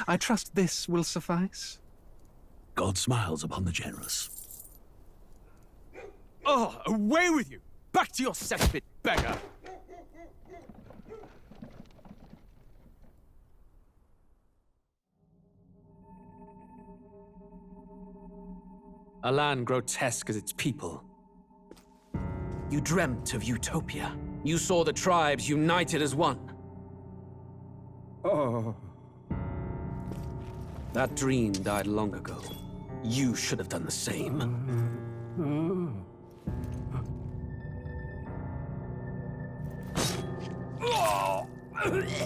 I trust this will suffice. God smiles upon the generous. Oh, away with you! Back to your cesspit, beggar! A land grotesque as its people. You dreamt of utopia. You saw the tribes united as one. Oh. That dream died long ago. You should have done the same.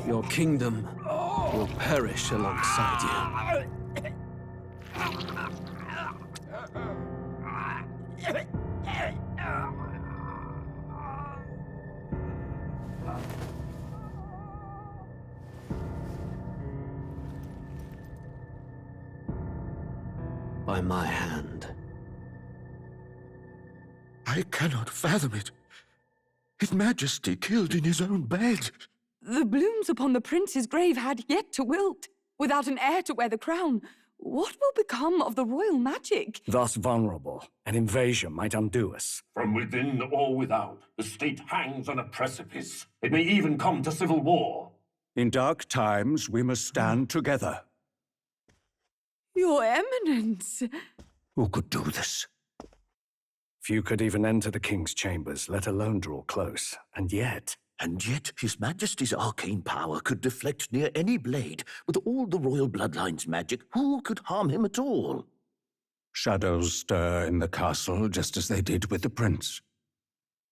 Your kingdom will perish alongside you. By my hand. I cannot fathom it. His Majesty killed in his own bed. The blooms upon the prince's grave had yet to wilt. Without an heir to wear the crown, what will become of the royal magic? Thus vulnerable, an invasion might undo us. From within or without, the state hangs on a precipice. It may even come to civil war. In dark times, we must stand together. Your Eminence! Who could do this? Few could even enter the king's chambers, let alone draw close. And yet His Majesty's arcane power could deflect near any blade. With all the royal bloodline's magic, who could harm him at all? shadows stir in the castle just as they did with the prince.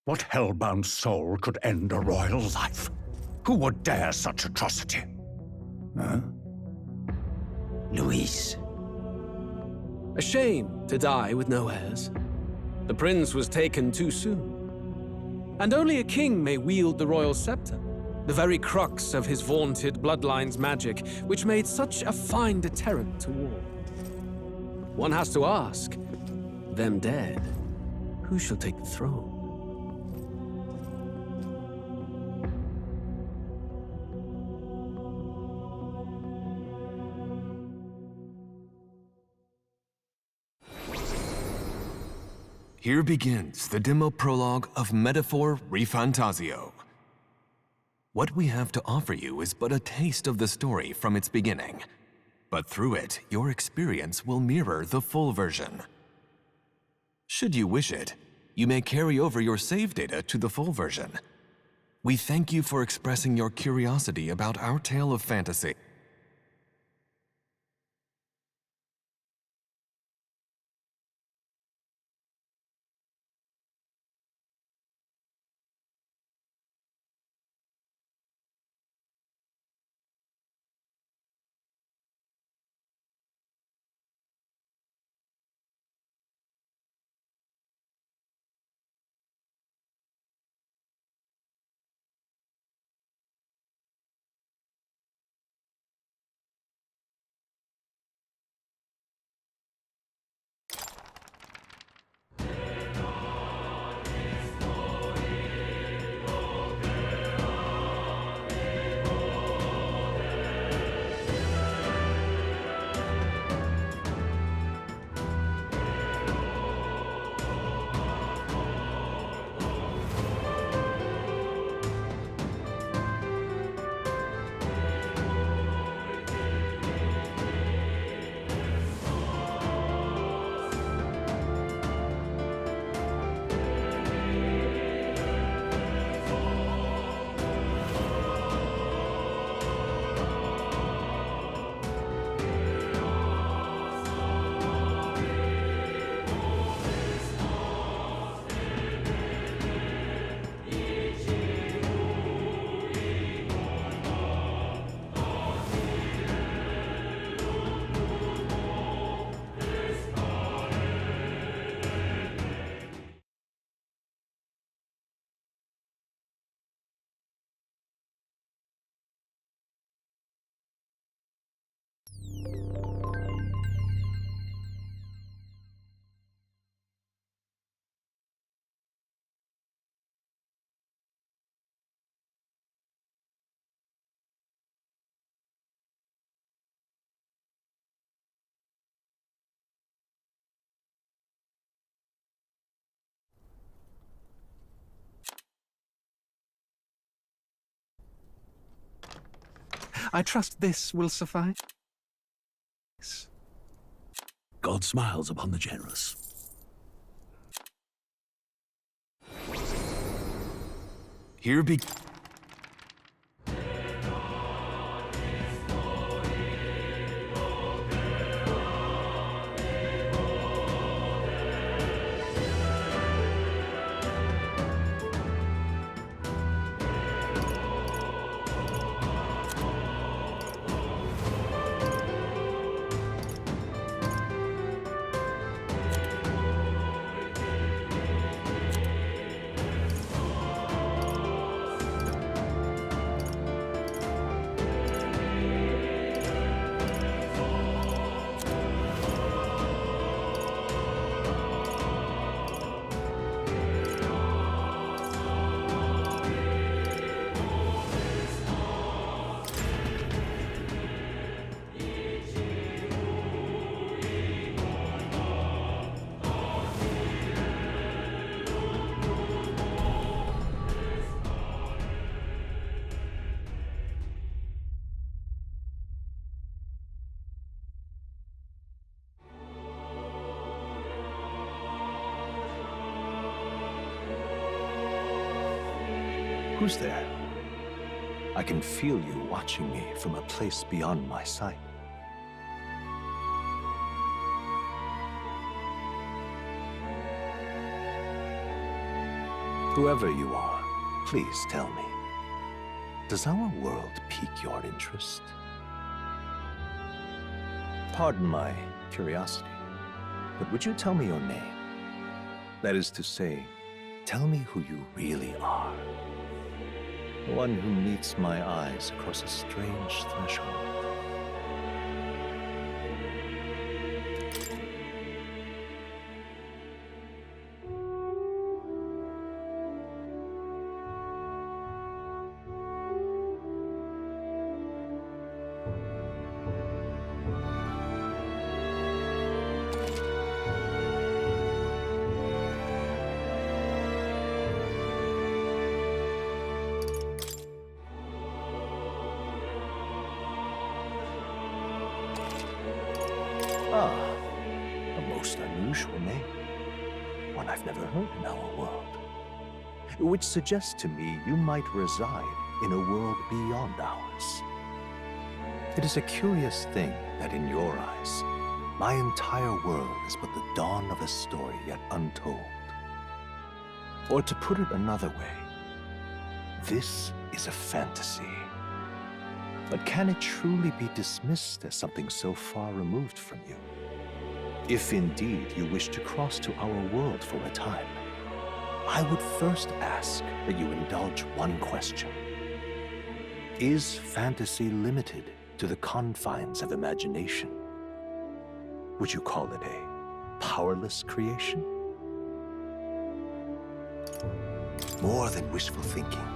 What hellbound soul could end a royal life? Who would dare such atrocity? Huh? Luis. A shame to die with no heirs. The prince was taken too soon. And only a king may wield the royal scepter, the very crux of his vaunted bloodline's magic, which made such a fine deterrent to war. One has to ask, them dead, who shall take the throne? Here begins the demo prologue of Metaphor ReFantazio. What we have to offer you is but a taste of the story from its beginning, but through it, your experience will mirror the full version. Should you wish it, you may carry over your save data to the full version. We thank you for expressing your curiosity about our tale of fantasy. I trust this will suffice. God smiles upon the generous. Here be... Who's there? I can feel you watching me from a place beyond my sight. Whoever you are, please tell me, does our world pique your interest? Pardon my curiosity, but would you tell me your name? That is to say, tell me who you really are. The one who meets my eyes across a strange threshold. Ah, a most unusual name. One I've never heard in our world. Which suggests to me you might reside in a world beyond ours. It is a curious thing that in your eyes, my entire world is but the dawn of a story yet untold. Or to put it another way, this is a fantasy. But can it truly be dismissed as something so far removed from you? If indeed you wish to cross to our world for a time, I would first ask that you indulge one question. Is fantasy limited to the confines of imagination? Would you call it a powerless creation? More than wishful thinking,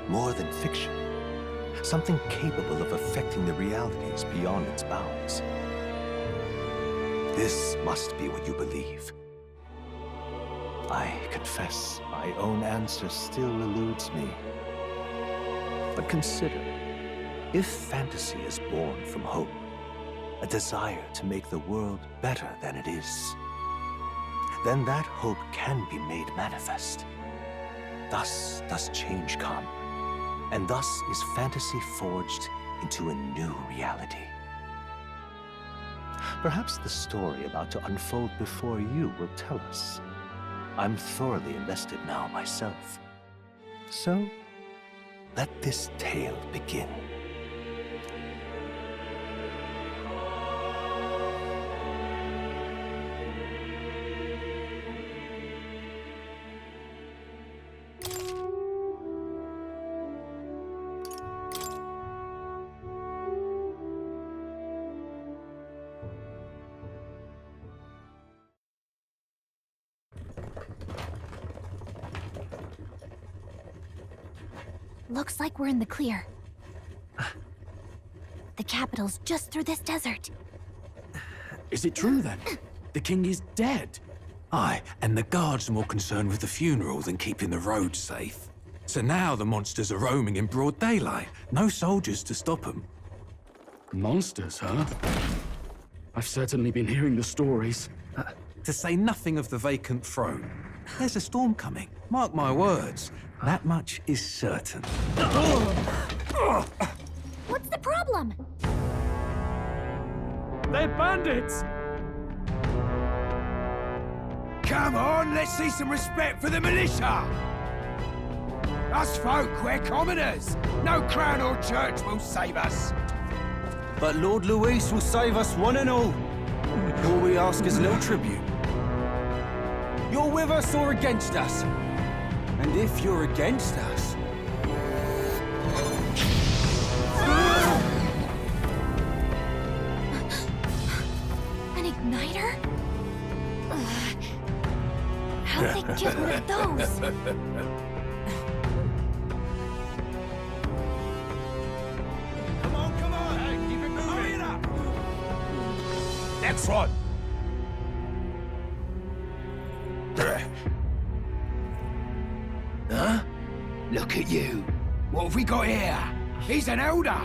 more than fiction. Something capable of affecting the realities beyond its bounds. This must be what you believe. I confess, my own answer still eludes me. But consider, if fantasy is born from hope, a desire to make the world better than it is, then that hope can be made manifest. Thus does change come. And thus is fantasy forged into a new reality. Perhaps the story about to unfold before you will tell us. I'm thoroughly invested now myself. So, let this tale begin. Looks like we're in the clear. The capital's just through this desert. Is it true, then? The king is dead? Aye, and the guards are more concerned with the funeral than keeping the roads safe. So now the monsters are roaming in broad daylight. No soldiers to stop them. Monsters, huh? I've certainly been hearing the stories. To say nothing of the vacant throne. There's a storm coming. Mark my words. That much is certain. What's the problem? They're bandits! Come on, let's see some respect for the militia! Us folk, we're commoners. No crown or church will save us. But Lord Luis will save us one and all. All we ask is little tribute. You're with us or against us? And if you're against us... An igniter? Ugh. How'd they get one of those? Come on, hey, keep it moving. Hurry it up. Next one. Huh? Look at you. What have we got here? He's an elder.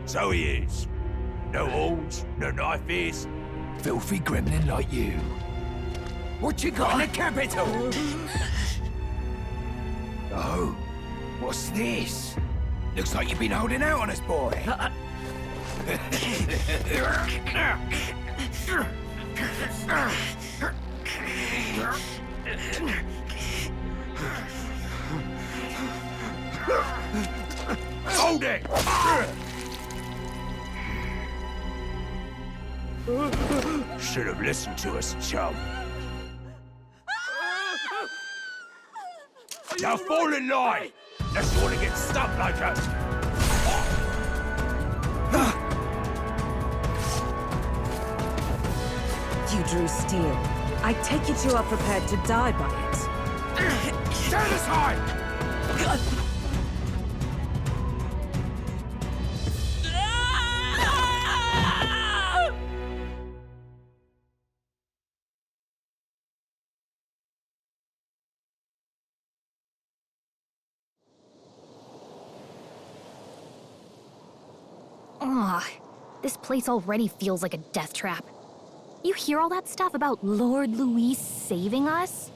So he is. No horns, no knife ears. Filthy gremlin like you. What you got in the capital? Oh, what's this? Looks like you've been holding out on us, boy. Hold it! Should have listened to us, chum. Now fall in line! Unless you want to get stuck like us. You drew steel. I take it you are prepared to die by it. Stand aside! Ugh, this place already feels like a death trap. You hear all that stuff about Lord Luis saving us?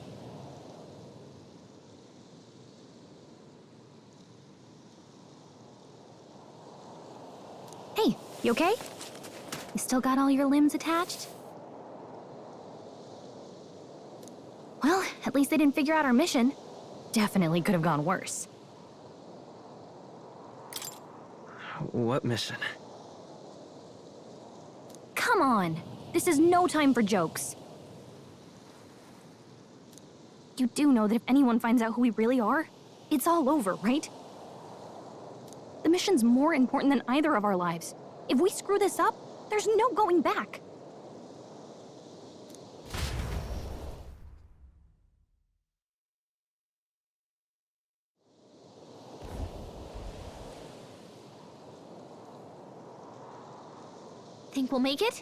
Hey, you okay? You still got all your limbs attached? Well, at least they didn't figure out our mission. Definitely could have gone worse. What mission? Come on! This is no time for jokes. You do know that if anyone finds out who we really are, it's all over, right? The mission's more important than either of our lives. If we screw this up, there's no going back. Think we'll make it?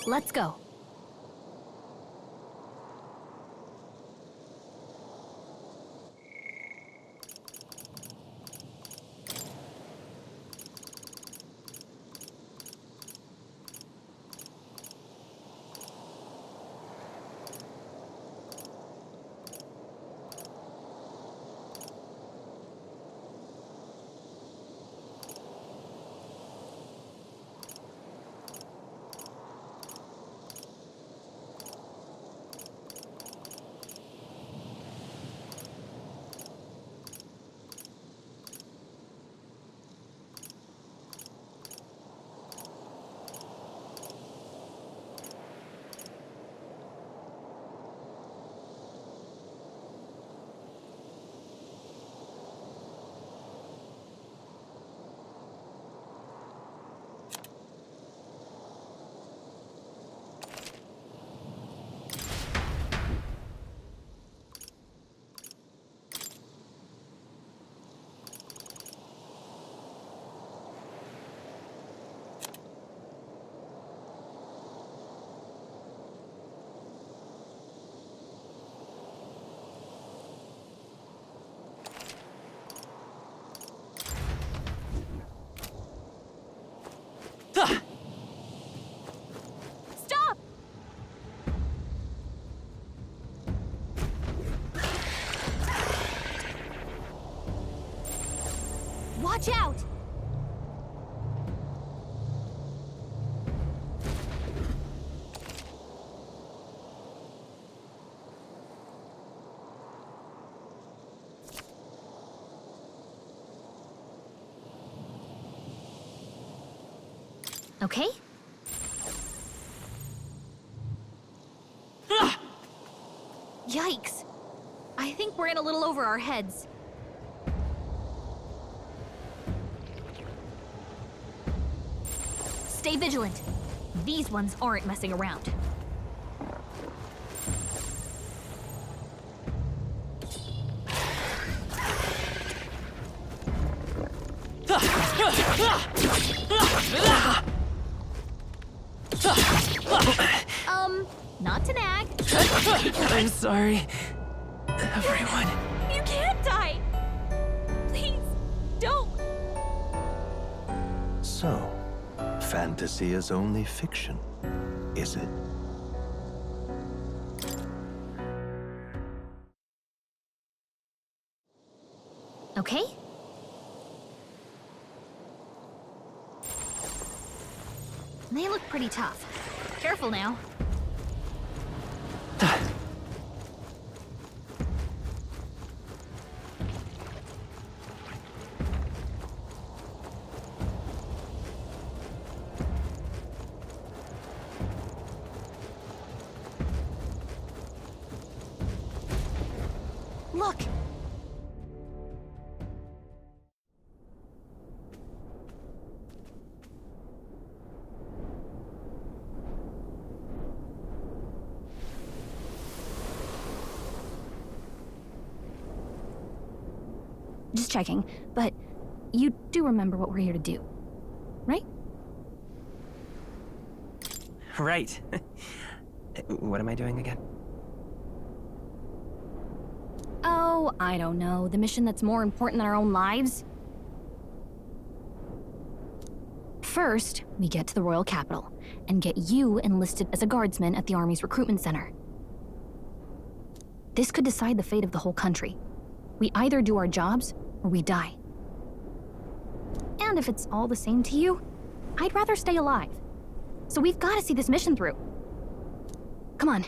Let's go. Okay? Yikes. I think we're in a little over our heads. Stay vigilant. These ones aren't messing around. Not to nag. I'm sorry, everyone. You can't die! Please, don't! So, fantasy is only fiction, is it? Okay? They look pretty tough. Careful now. Look! Just checking, but you do remember what we're here to do, right? Right. What am I doing again? Oh, I don't know. The mission that's more important than our own lives? First, we get to the royal capital and get you enlisted as a guardsman at the army's recruitment center. This could decide the fate of the whole country. We either do our jobs or we die. And if it's all the same to you, I'd rather stay alive. So we've got to see this mission through. Come on.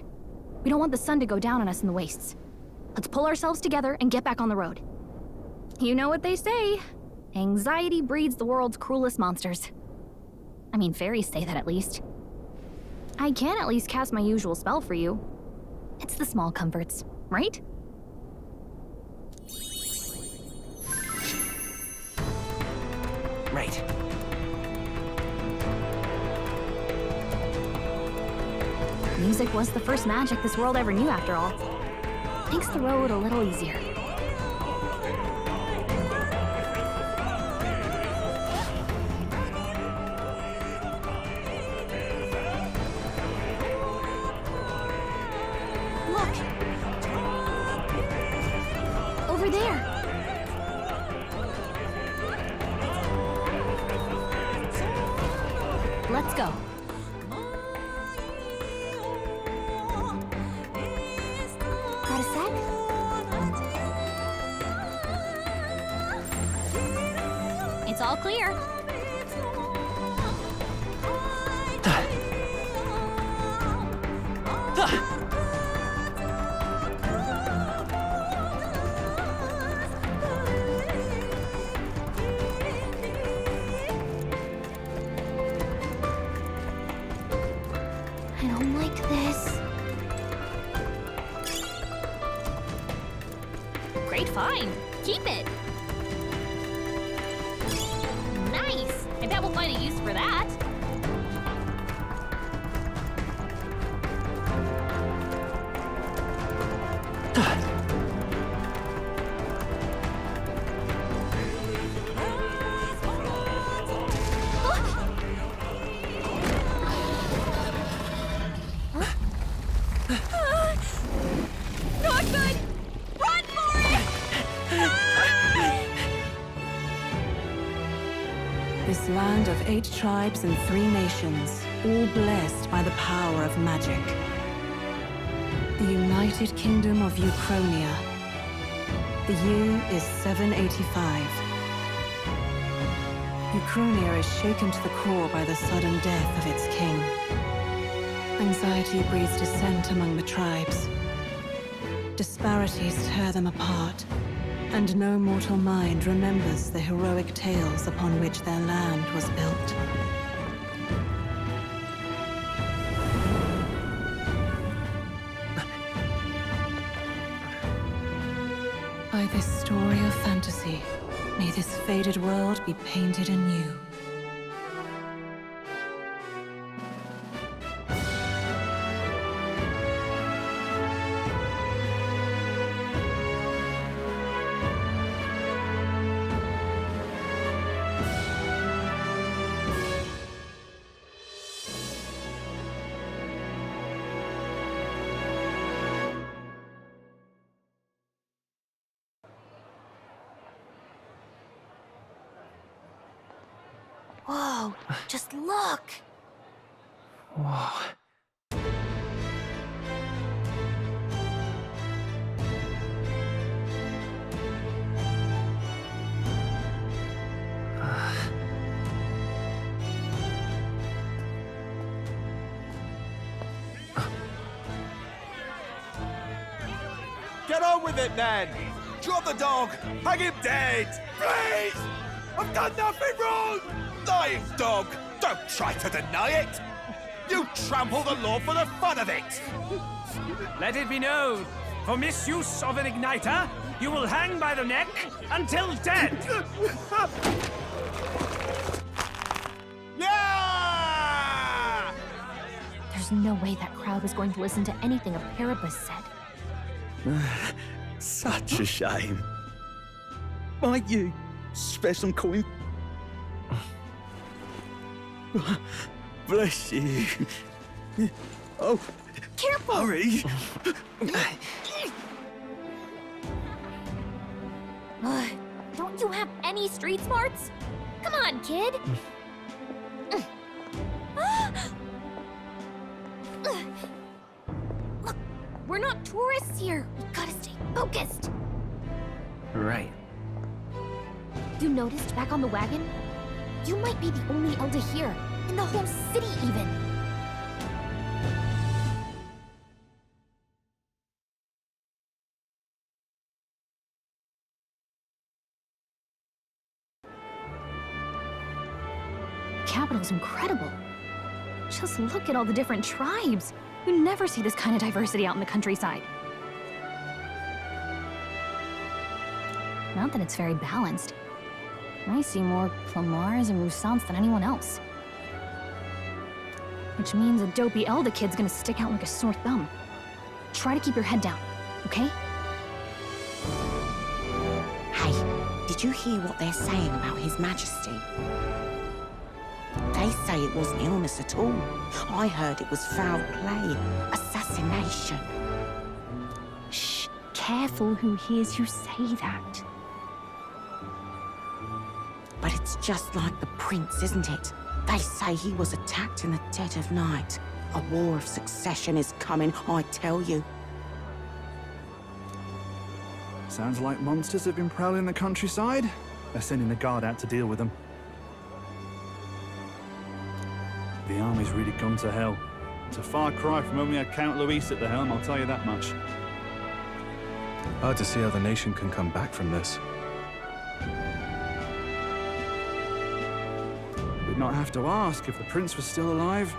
We don't want the sun to go down on us in the wastes. Let's pull ourselves together and get back on the road. You know what they say. Anxiety breeds the world's cruelest monsters. I mean, fairies say that at least. I can at least cast my usual spell for you. It's the small comforts, right? Right. Music was the first magic this world ever knew, after all. Makes the road a little easier. Look! Over there! Let's go. Got a sec? It's all clear. I don't like this. Great find. Keep it. Nice. I bet we'll find a use for that. Not good! Run for it! This land of 8 tribes and 3 nations, all blessed by the power of magic. The United Kingdom of Uchronia. The year is 785. Uchronia is shaken to the core by the sudden death of its king. Anxiety breeds dissent among the tribes. Disparities tear them apart, and no mortal mind remembers the heroic tales upon which their land was built. May this faded world be painted anew. Whoa, just look! Whoa. Get on with it, then! Drop the dog! Hang him dead! Please! I've done nothing wrong! Lying dog! Don't try to deny it! You trample the law for the fun of it! Let it be known, for misuse of an igniter, you will hang by the neck until dead! Yeah! There's no way that crowd was going to listen to anything a Paribus said. Such a shame. Might you spare some coin? Bless you. Oh, careful! Hurry! Don't you have any street smarts? Come on, kid! Look, we're not tourists here. We gotta stay focused. Right. You noticed back on the wagon? You might be the only elder here, in the whole city even. The capital's incredible. Just look at all the different tribes. You never see this kind of diversity out in the countryside. Not that it's very balanced. I see more Clamars and Roussants than anyone else. Which means a dopey elder kid's gonna stick out like a sore thumb. Try to keep your head down, okay? Hey, did you hear what they're saying about His Majesty? They say it wasn't illness at all. I heard it was foul play, assassination. Shh, careful who hears you say that. But it's just like the prince, isn't it? They say he was attacked in the dead of night. A war of succession is coming, I tell you. Sounds like monsters have been prowling the countryside. They're sending the guard out to deal with them. The army's really gone to hell. It's a far cry from when we had Count Luis at the helm, I'll tell you that much. Hard to see how the nation can come back from this. We'd not have to ask if the prince was still alive.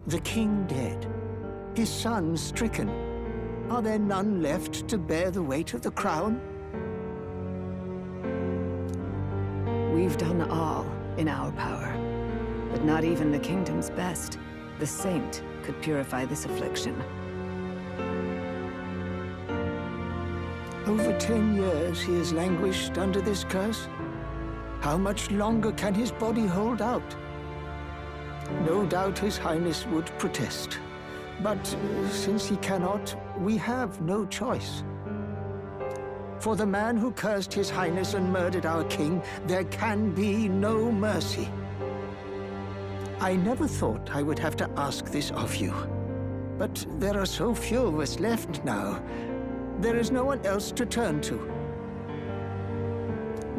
The king dead, his son stricken. Are there none left to bear the weight of the crown? We've done all in our power, but not even the kingdom's best, the saint, could purify this affliction. Over 10 years he has languished under this curse. How much longer can his body hold out? No doubt His Highness would protest. But since he cannot, we have no choice. For the man who cursed His Highness and murdered our king, there can be no mercy. I never thought I would have to ask this of you. But there are so few of us left now. There is no one else to turn to.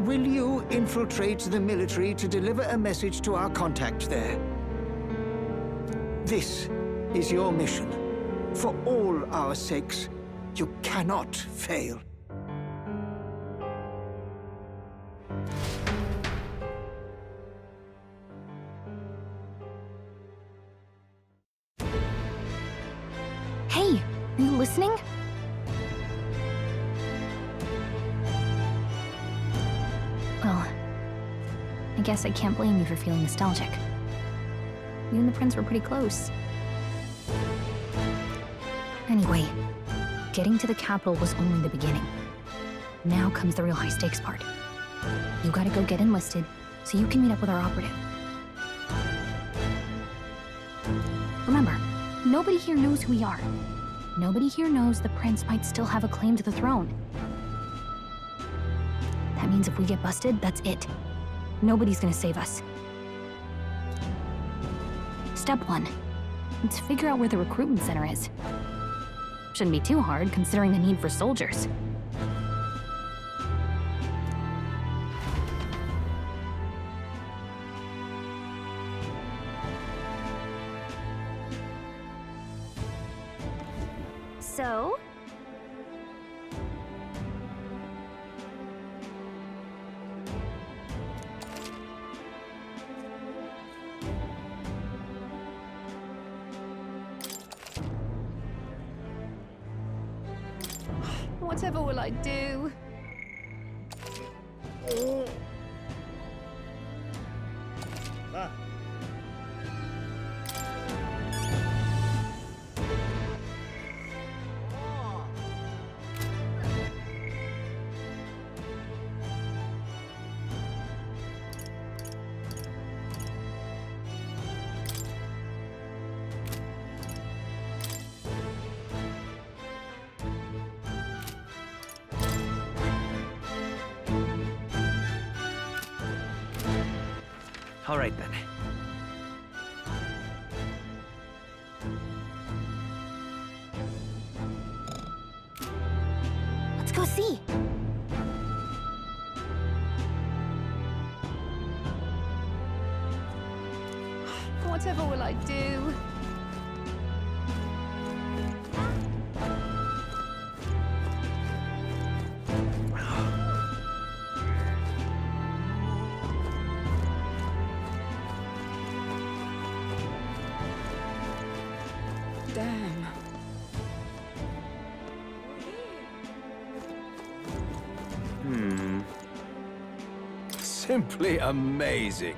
Will you infiltrate the military to deliver a message to our contact there? This is your mission. For all our sakes, you cannot fail. Hey, are you listening? Well, I guess I can't blame you for feeling nostalgic. You and the prince were pretty close. Anyway, getting to the capital was only the beginning. Now comes the real high-stakes part. You gotta go get enlisted, so you can meet up with our operative. Remember, nobody here knows who we are. Nobody here knows the prince might still have a claim to the throne. That means if we get busted, that's it. Nobody's gonna save us. Step 1. Let's figure out where the recruitment center is. Shouldn't be too hard, considering the need for soldiers. So? Whatever will I do? All right then. Let's go see. Whatever will I do? Damn. Simply amazing.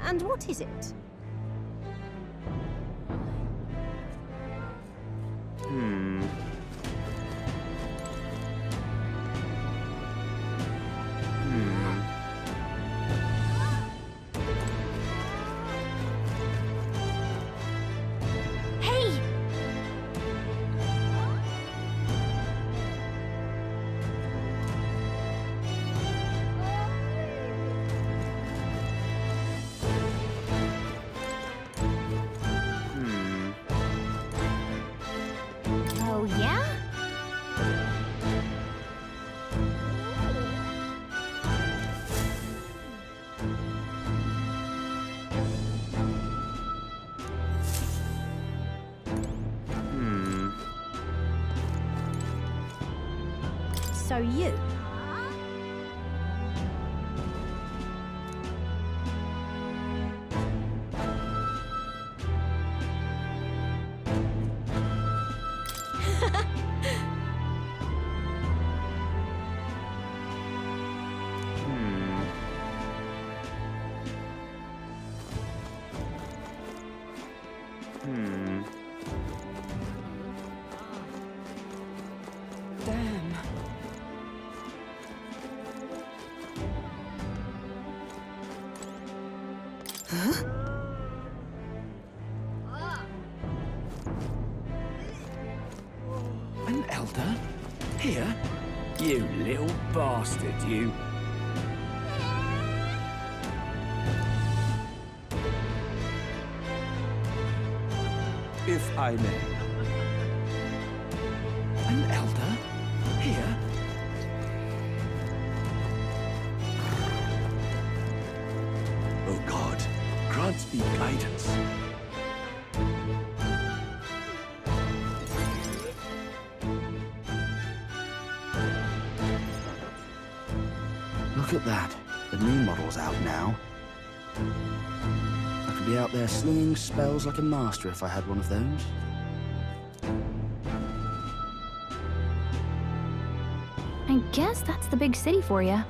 And what is it? Hey! Oh, yeah? So you? Damn. An elder? Here? You little bastard, you. If I may. An elder? Here? Oh God, grant me guidance. Look at that. The new model's out now. I could be out there slinging spells like a master if I had one of those. I guess that's the big city for you.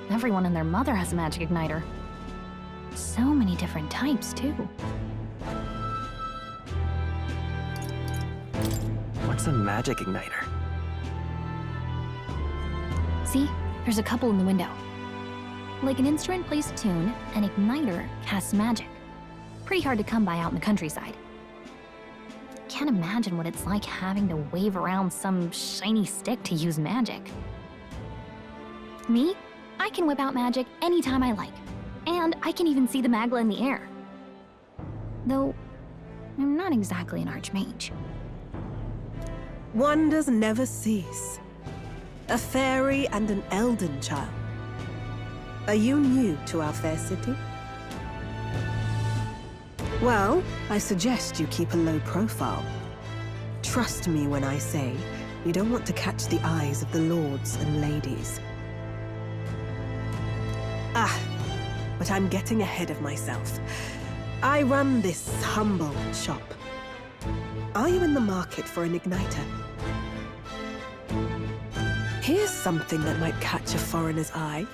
Everyone and their mother has a magic igniter. So many different types, too. What's a magic igniter? See? There's a couple in the window. Like an instrument plays a tune, an igniter casts magic. Pretty hard to come by out in the countryside. Can't imagine what it's like having to wave around some shiny stick to use magic. Me? I can whip out magic anytime I like. And I can even see the magla in the air. Though, I'm not exactly an archmage. Wonders never cease. A fairy and an elden child. Are you new to our fair city? Well, I suggest you keep a low profile. Trust me when I say you don't want to catch the eyes of the lords and ladies. But I'm getting ahead of myself. I run this humble shop. Are you in the market for an igniter? Here's something that might catch a foreigner's eye.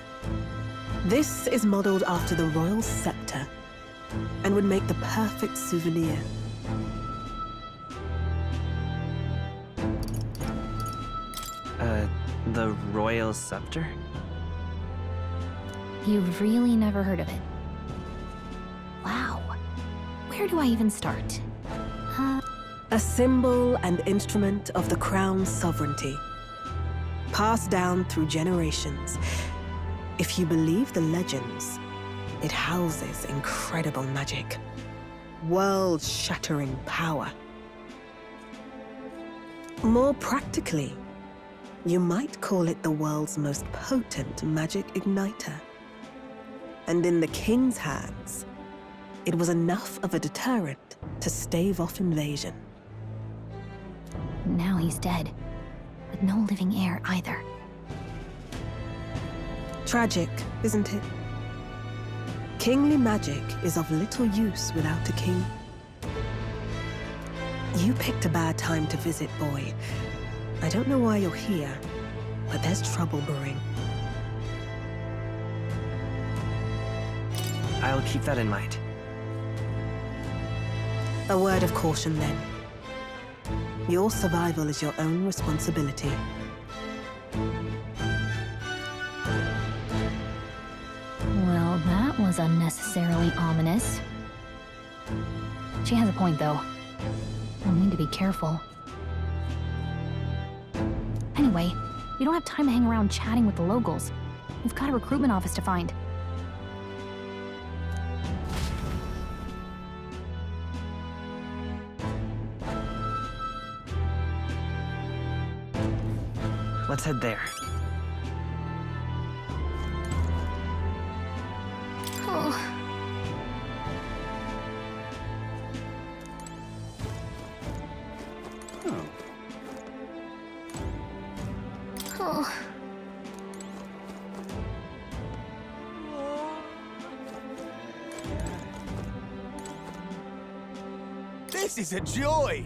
This is modeled after the royal scepter and would make the perfect souvenir. The royal scepter? You've really never heard of it. Wow. Where do I even start? A symbol and instrument of the crown's sovereignty. Passed down through generations. If you believe the legends, it houses incredible magic. World-shattering power. More practically, you might call it the world's most potent magic igniter. And in the king's hands, it was enough of a deterrent to stave off invasion. Now he's dead, with no living heir either. Tragic, isn't it? Kingly magic is of little use without a king. You picked a bad time to visit, boy. I don't know why you're here, but there's trouble brewing. I'll keep that in mind. A word of caution, then. Your survival is your own responsibility. Well, that was unnecessarily ominous. She has a point, though. We'll need to be careful. Anyway, we don't have time to hang around chatting with the locals. We've got a recruitment office to find. Let's head there. Oh. Oh. This is a joy!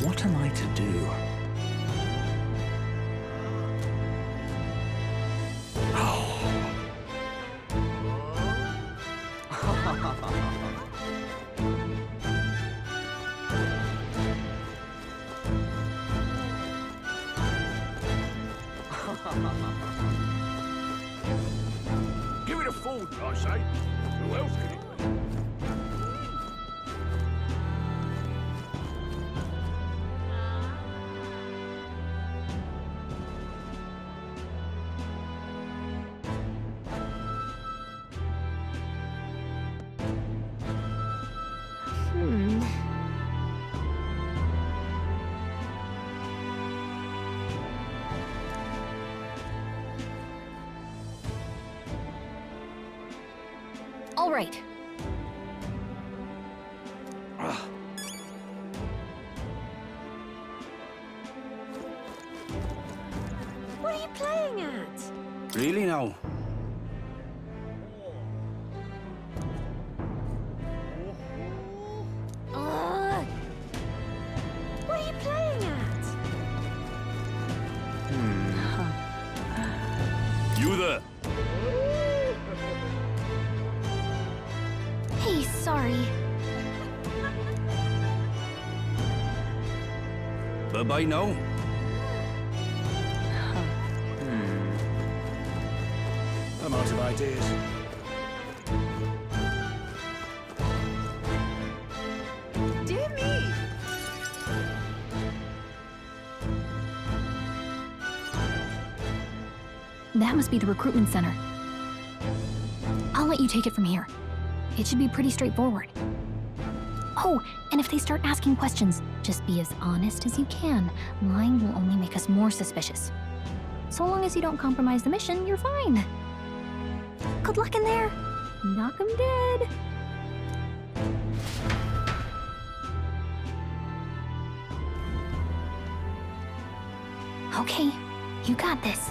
What am I to do? Give it a fool, I say. Who else can it be? right. What are you playing at? Really now? What are you playing at? You there? Hey, sorry. Bye-bye now. I'm out of ideas. Dear me! That must be the recruitment center. I'll let you take it from here. It should be pretty straightforward. Oh, and if they start asking questions, just be as honest as you can. Lying will only make us more suspicious. So long as you don't compromise the mission, you're fine. Good luck in there. Knock 'em dead. Okay, you got this.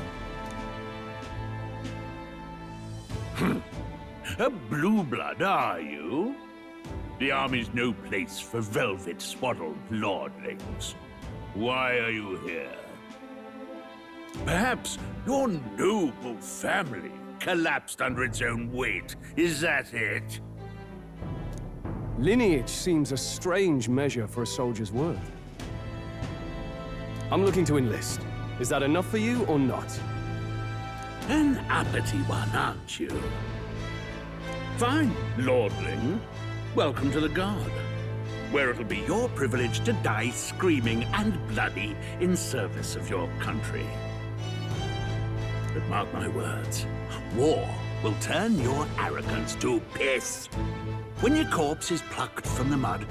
A blue blood, are you? The army's no place for velvet-swaddled lordlings. Why are you here? Perhaps your noble family collapsed under its own weight. Is that it? Lineage seems a strange measure for a soldier's worth. I'm looking to enlist. Is that enough for you or not? An uppity one, aren't you? Fine, lordling. Welcome to the Guard, where it'll be your privilege to die screaming and bloody in service of your country. But mark my words, war will turn your arrogance to piss. When your corpse is plucked from the mud,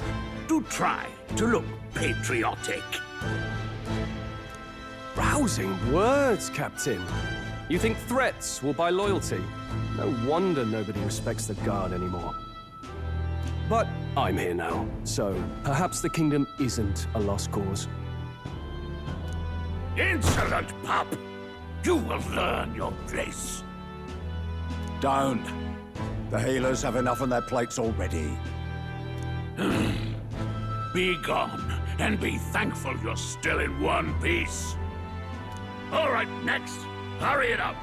do try to look patriotic. Rousing words, Captain. You think threats will buy loyalty? No wonder nobody respects the Guard anymore. But I'm here now, so perhaps the kingdom isn't a lost cause. Insolent pup! You will learn your place. Don't. The healers have enough on their plates already. Be gone, and be thankful you're still in one piece. All right, next. Hurry it up.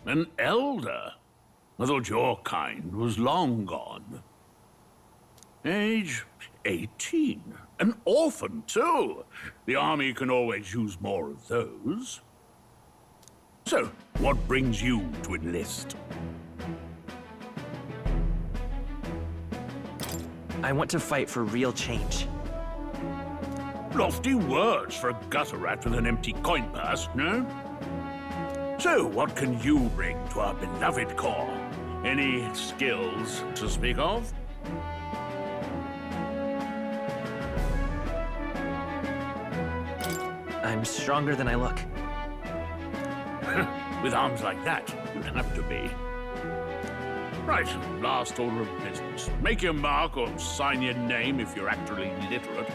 An elder? I thought your kind was long gone. Age 18. An orphan, too. The army can always use more of those. So, what brings you to enlist? I want to fight for real change. Lofty words for a gutter rat with an empty coin purse, no? So, what can you bring to our beloved corps? Any skills to speak of? I'm stronger than I look. With arms like that, you'd have to be. Right, last order of business. Make your mark or sign your name if you're actually literate.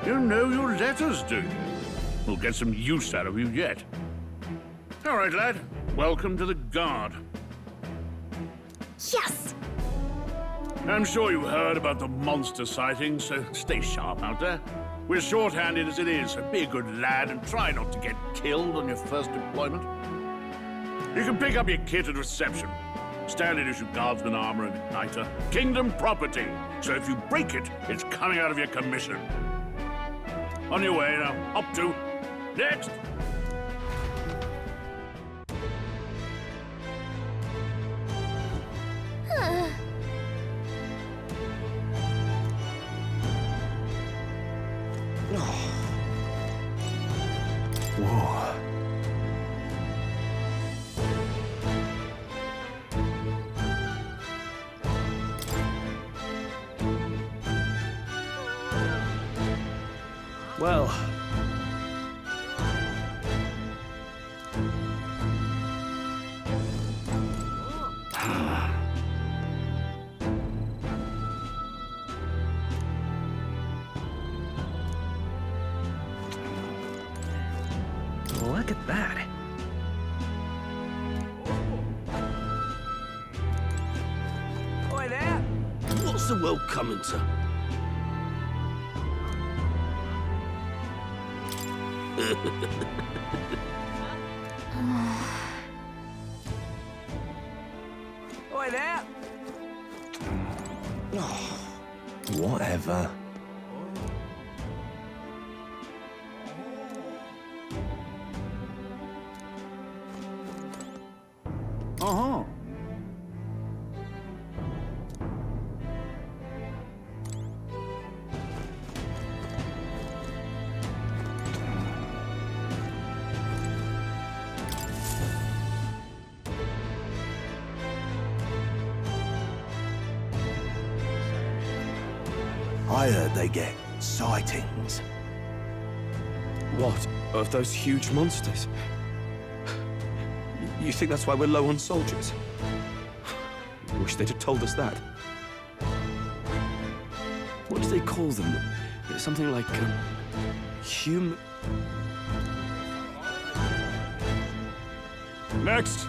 You know your letters, do you? We'll get some use out of you yet. All right, lad. Welcome to the Guard. Yes! I'm sure you heard about the monster sightings, so stay sharp out there. We're short-handed as it is, so be a good lad and try not to get killed on your first deployment. You can pick up your kit at reception. Standard issue guardsman armor and igniter. Kingdom property, so if you break it, it's coming out of your commission. On your way now. Up to. Next! Well... Look at that. Oi there! What's the world coming to? Oi there! Whatever. Uh-huh. I heard they get sightings. What? Of those huge monsters? You think that's why we're low on soldiers? I wish they'd have told us that. What do they call them? Something like, Next!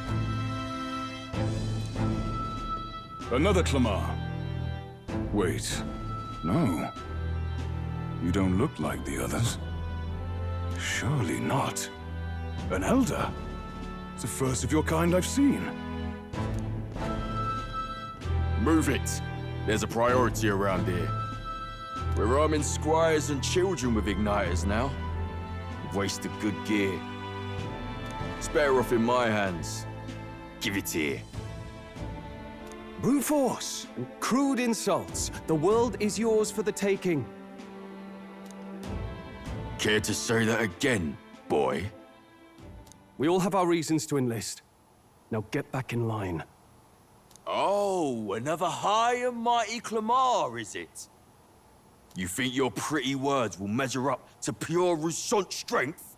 Another Clamar. Wait. No. You don't look like the others. Surely not. An elder? It's the first of your kind I've seen. Move it. There's a priority around here. We're arming squires and children with igniters now. We've wasted good gear. It's better off in my hands. Give it here. brute force and crude insults. The world is yours for the taking. Care to say that again, boy? We all have our reasons to enlist. Now get back in line. Oh, another high and mighty Clamar, is it? You think your pretty words will measure up to pure Rousant strength?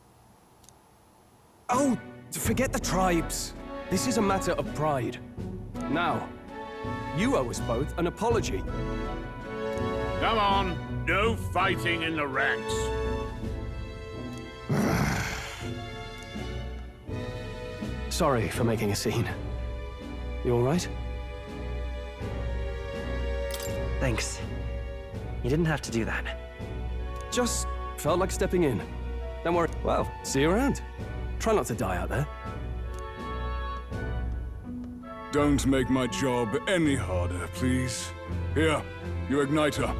Oh, forget the tribes. This is a matter of pride. Now, you owe us both an apology. Come on, no fighting in the ranks. Sorry for making a scene. You all right? Thanks. You didn't have to do that. Just felt like stepping in. Don't worry. Well, see you around. Try not to die out there. Don't make my job any harder, please. Here, your igniter.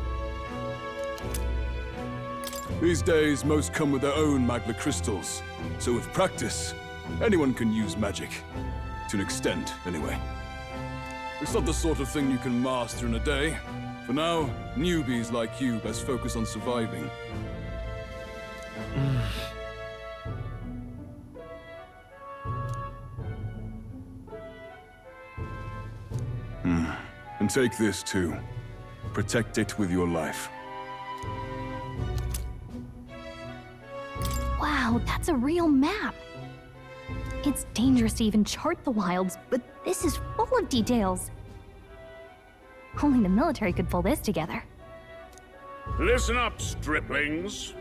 These days, most come with their own magna crystals. So with practice, anyone can use magic. To an extent, anyway. It's not the sort of thing you can master in a day. For now, newbies like you best focus on surviving. And take this too. Protect it with your life. Wow, that's a real map. It's dangerous to even chart the wilds, but this is full of details. Only the military could pull this together. Listen up, striplings.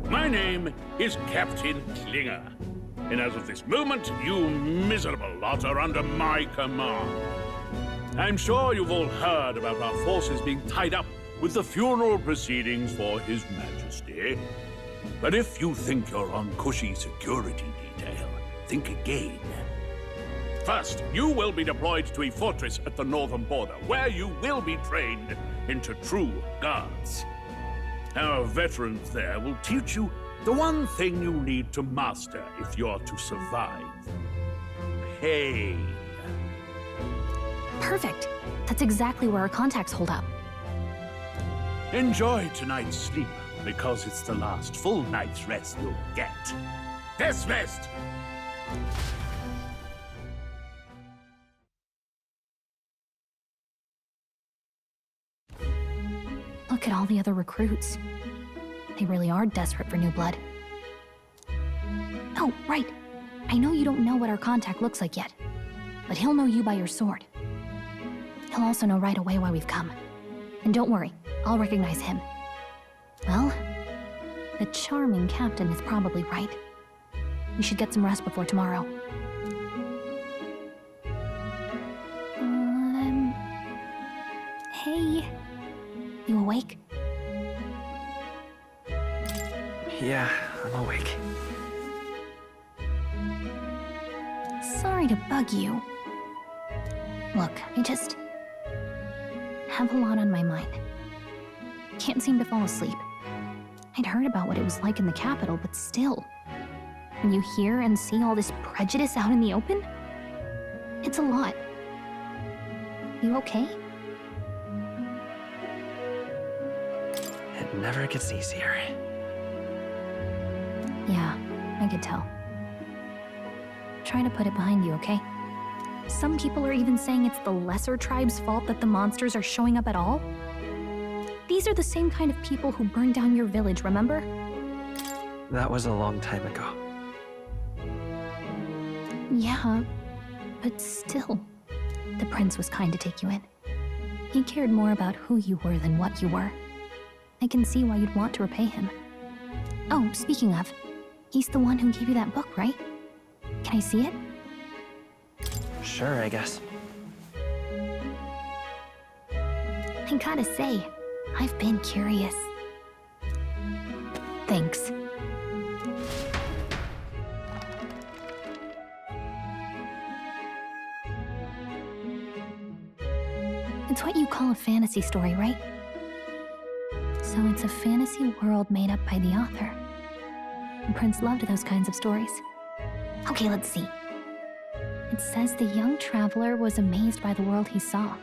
My name is Captain Klinger, and as of this moment, you miserable lot are under my command. I'm sure you've all heard about our forces being tied up with the funeral proceedings for His Majesty. But if you think you're on cushy security detail, think again. First, you will be deployed to a fortress at the northern border, where you will be trained into true guards. Our veterans there will teach you the one thing you need to master if you're to survive. Pain. Perfect. That's exactly where our contacts hold up. Enjoy tonight's sleep, because it's the last full night's rest you'll get. Dismissed! Look Look at all the other recruits. They really are desperate for new blood. Oh, right. I know you don't know what our contact looks like yet, but he'll know you by your sword. He'll also know right away why we've come. And don't worry, I'll recognize him. Well, the charming captain is probably right. We should get some rest before tomorrow. Hey. You awake? Yeah, I'm awake. Sorry to bug you. Look, I just have a lot on my mind. Can't seem to fall asleep. I'd heard about what it was like in the capital, but still. When you hear and see all this prejudice out in the open, it's a lot. You okay? It never gets easier. Yeah, I could tell. Try to put it behind you, okay? Some people are even saying it's the lesser tribe's fault that the monsters are showing up at all. These are the same kind of people who burned down your village, remember? That was a long time ago. Yeah, but still. The prince was kind to take you in. He cared more about who you were than what you were. I can see why you'd want to repay him. Oh, speaking of, he's the one who gave you that book, right? Can I see it? Sure, I guess. I gotta say, I've been curious. Thanks. It's what you call a fantasy story, right? So it's a fantasy world made up by the author. The prince loved those kinds of stories. Okay, let's see. It says the young traveler was amazed by the world he saw.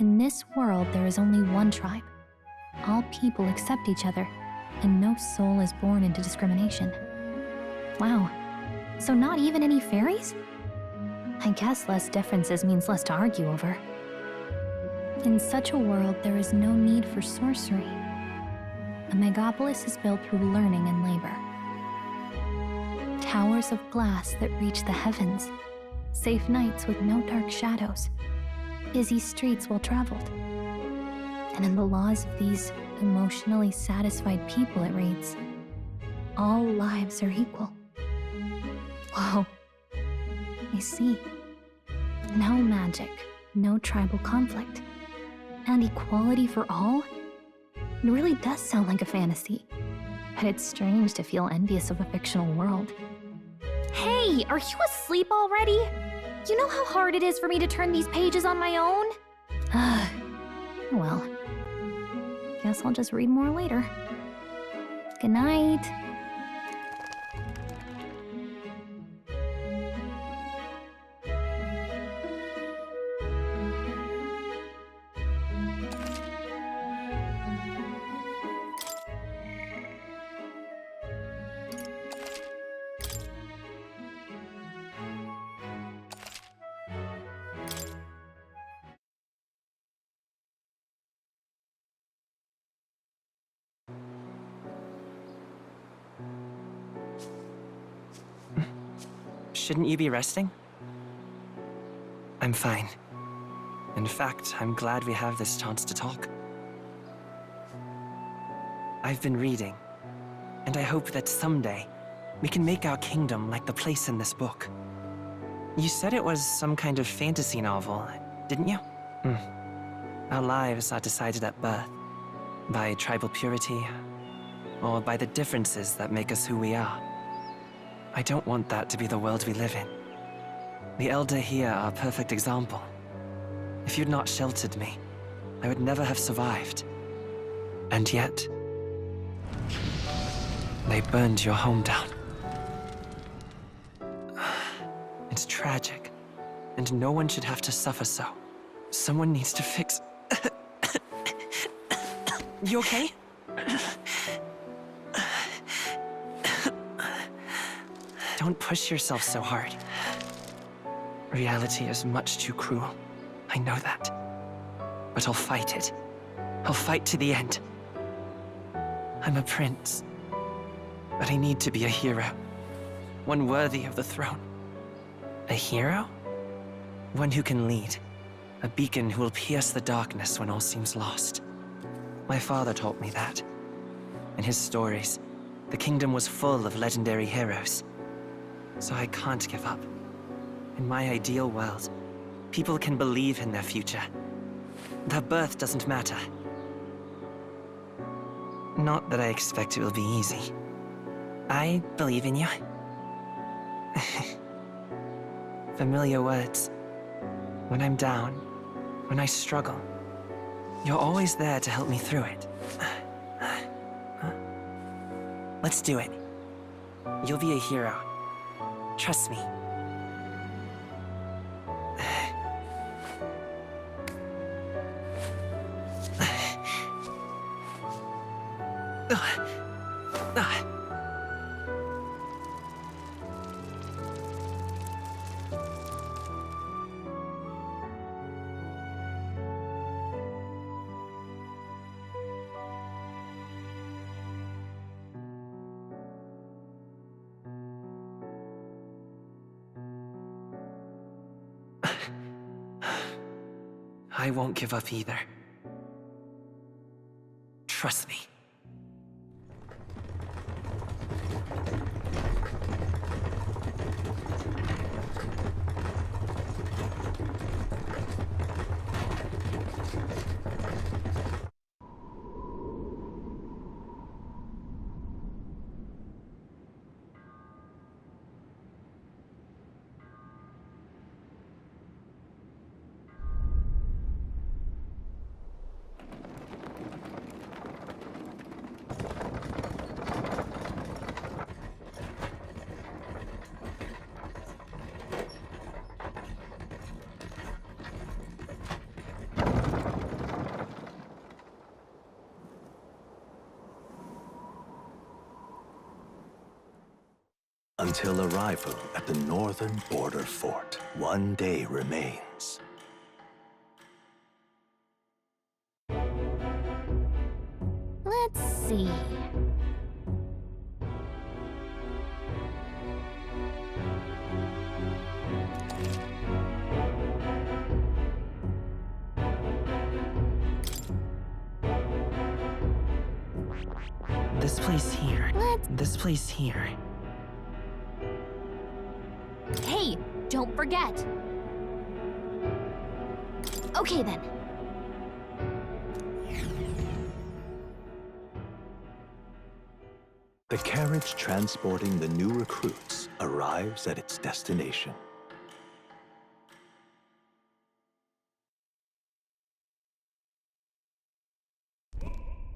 In this world, there is only one tribe. All people accept each other, and no soul is born into discrimination. Wow. So not even any fairies? I guess less differences means less to argue over. In such a world, there is no need for sorcery. A megapolis is built through learning and labor. Towers of glass that reach the heavens. Safe nights with no dark shadows. Busy streets well traveled. And in the laws of these emotionally satisfied people, it reads, all lives are equal. Whoa. I see. No magic, no tribal conflict. And equality for all? It really does sound like a fantasy. But it's strange to feel envious of a fictional world. Hey, are you asleep already? You know how hard it is for me to turn these pages on my own? Well, guess I'll just read more later. Good night. Shouldn't you be resting? I'm fine. In fact, I'm glad we have this chance to talk. I've been reading, and I hope that someday we can make our kingdom like the place in this book. You said it was some kind of fantasy novel, didn't you? Our lives are decided at birth, by tribal purity, or by the differences that make us who we are. I don't want that to be the world we live in. The Elder here are a perfect example. If you'd not sheltered me, I would never have survived. And yet, they burned your home down. It's tragic, and no one should have to suffer so. Someone needs to fix... You okay? Don't push yourself so hard. Reality is much too cruel. I know that. But I'll fight it. I'll fight to the end. I'm a prince, but I need to be a hero. One worthy of the throne. A hero? One who can lead. A beacon who will pierce the darkness when all seems lost. My father taught me that. In his stories, the kingdom was full of legendary heroes. So I can't give up. In my ideal world, people can believe in their future. Their birth doesn't matter. Not that I expect it will be easy. I believe in you. Familiar words. When I'm down, when I struggle, you're always there to help me through it. Let's do it. You'll be a hero. Trust me. I won't give up either. Trust me. Until arrival at the northern border fort, one day remains. Let's see. This place here. This place here. Hey, don't forget. Okay then. The carriage transporting the new recruits arrives at its destination.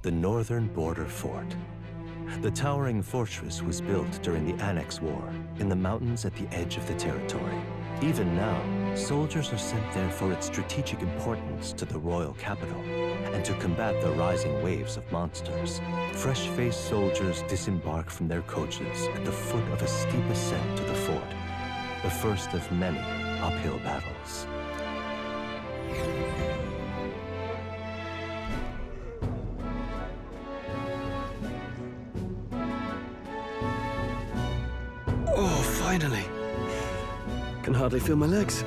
The northern border fort. The towering fortress was built during the Annex War in the mountains at the edge of the territory. Even now, soldiers are sent there for its strategic importance to the royal capital and to combat the rising waves of monsters. Fresh-faced soldiers disembark from their coaches at the foot of a steep ascent to the fort, the first of many uphill battles. Oh, finally. Can hardly feel my legs.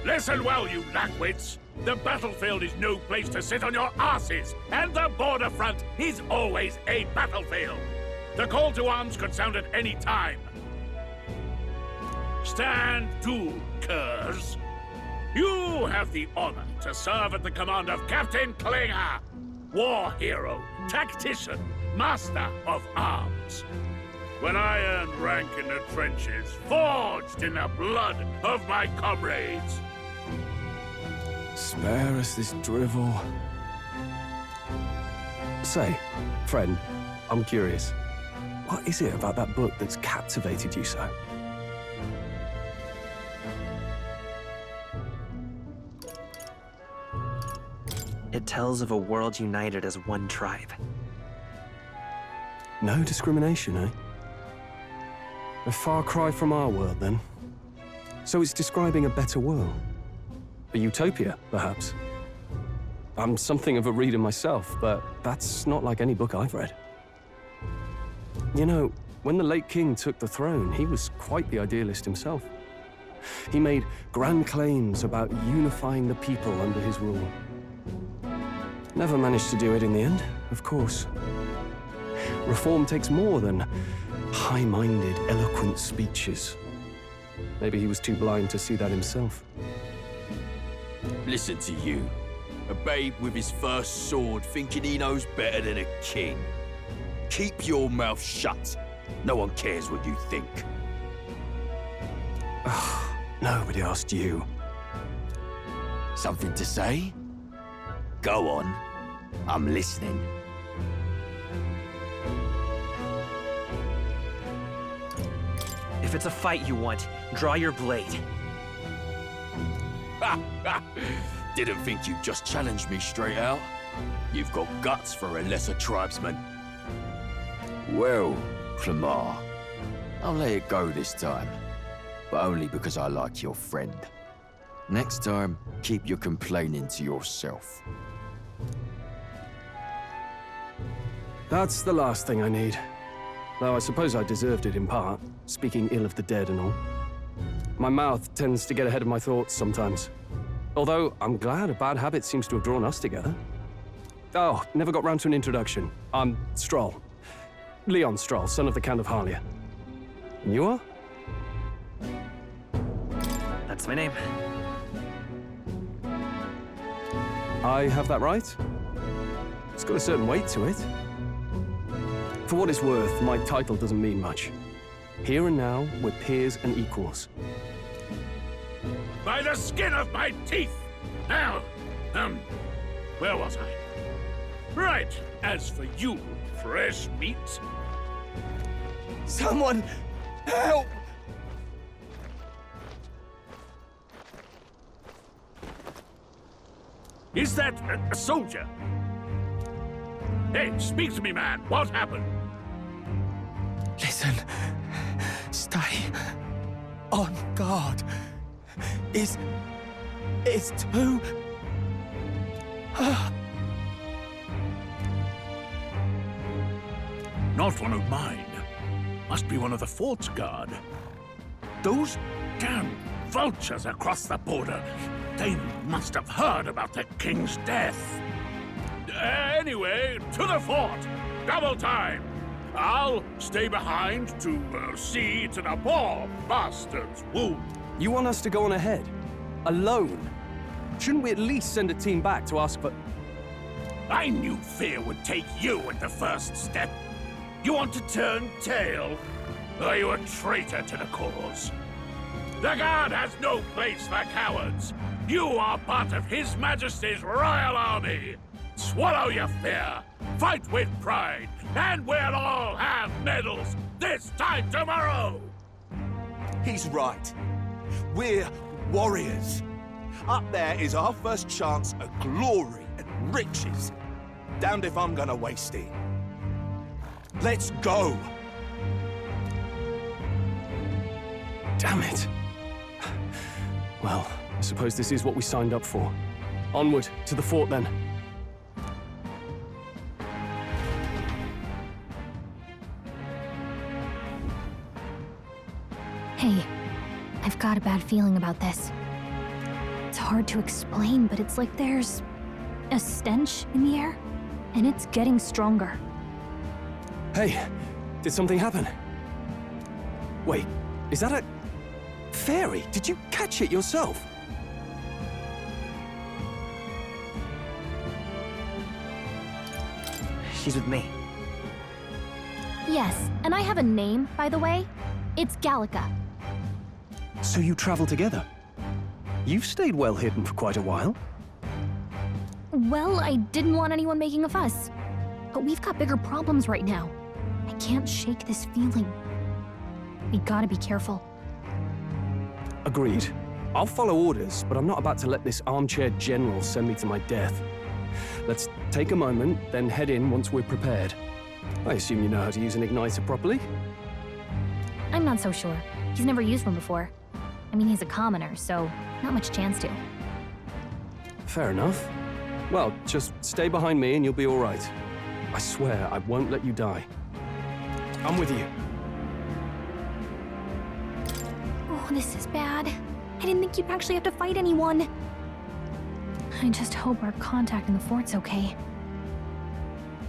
Listen well, you lackwits. The battlefield is no place to sit on your asses, and the border front is always a battlefield. The call to arms could sound at any time. Stand to, curs. You have the honor to serve at the command of Captain Klinger, war hero, tactician, master of arms. When I earned rank in the trenches, forged in the blood of my comrades. Spare us this drivel. Say, friend, I'm curious. What is it about that book that's captivated you so? It tells of a world united as one tribe. No discrimination, eh? A far cry from our world, then. So it's describing a better world. A utopia, perhaps. I'm something of a reader myself, but that's not like any book I've read. You know, when the late king took the throne, he was quite the idealist himself. He made grand claims about unifying the people under his rule. Never managed to do it in the end, of course. Reform takes more than high-minded, eloquent speeches. Maybe he was too blind to see that himself. Listen to you. A babe with his first sword thinking he knows better than a king. Keep your mouth shut. No one cares what you think. Nobody asked you. Something to say? Go on. I'm listening. If it's a fight you want, draw your blade. Didn't think you'd just challenge me straight out. You've got guts for a lesser tribesman. Well, Clemar, I'll let it go this time. But only because I like your friend. Next time, keep your complaining to yourself. That's the last thing I need. Though I suppose I deserved it in part, speaking ill of the dead and all. My mouth tends to get ahead of my thoughts sometimes. Although, I'm glad a bad habit seems to have drawn us together. Oh, never got round to an introduction. I'm Stroll. Leon Stroll, son of the Count of Harlia. And you are? That's my name. I have that right? It's got a certain weight to it. For what it's worth, my title doesn't mean much. Here and now, we're peers and equals. By the skin of my teeth! Now, where was I? Right, as for you, fresh meat. Someone help! Is that a soldier? Hey, speak to me, man. What happened? Listen. Stay on guard. It's too... Not one of mine. Must be one of the fort's guard. Those damn vultures across the border. They must have heard about the king's death. Anyway, to the fort. Double time. I'll stay behind to see to the poor bastard's wound. You want us to go on ahead? Alone? Shouldn't we at least send a team back to ask for... I knew fear would take you at the first step. You want to turn tail? Are you a traitor to the cause? The Guard has no place for cowards. You are part of His Majesty's Royal Army. Swallow your fear, fight with pride, and we'll all have medals this time tomorrow! He's right. We're warriors. Up there is our first chance at glory and riches. Damned if I'm gonna waste it. Let's go! Damn it. Well, I suppose this is what we signed up for. Onward, to the fort then. Hey, I've got a bad feeling about this. It's hard to explain, but it's like there's a stench in the air, and it's getting stronger. Hey, did something happen? Wait, is that a... fairy? Did you catch it yourself? She's with me. Yes, and I have a name, by the way. It's Gallica. So you travel together? You've stayed well hidden for quite a while. Well, I didn't want anyone making a fuss. But we've got bigger problems right now. I can't shake this feeling. We gotta be careful. Agreed. I'll follow orders, but I'm not about to let this armchair general send me to my death. Let's take a moment, then head in once we're prepared. I assume you know how to use an igniter properly? I'm not so sure. He's never used one before. I mean, he's a commoner, so not much chance to. Fair enough. Well, just stay behind me and you'll be all right. I swear I won't let you die. I'm with you. Oh, this is bad. I didn't think you'd actually have to fight anyone. I just hope our contact in the fort's okay.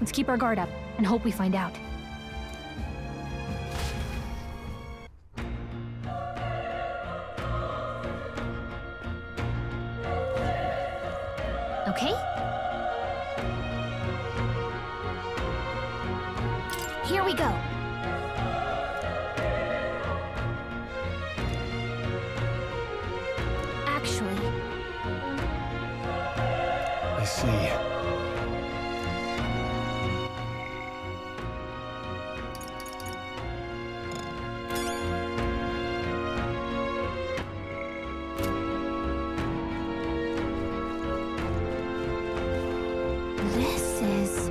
Let's keep our guard up and hope we find out. Okay? Here we go. Actually... I see. This is...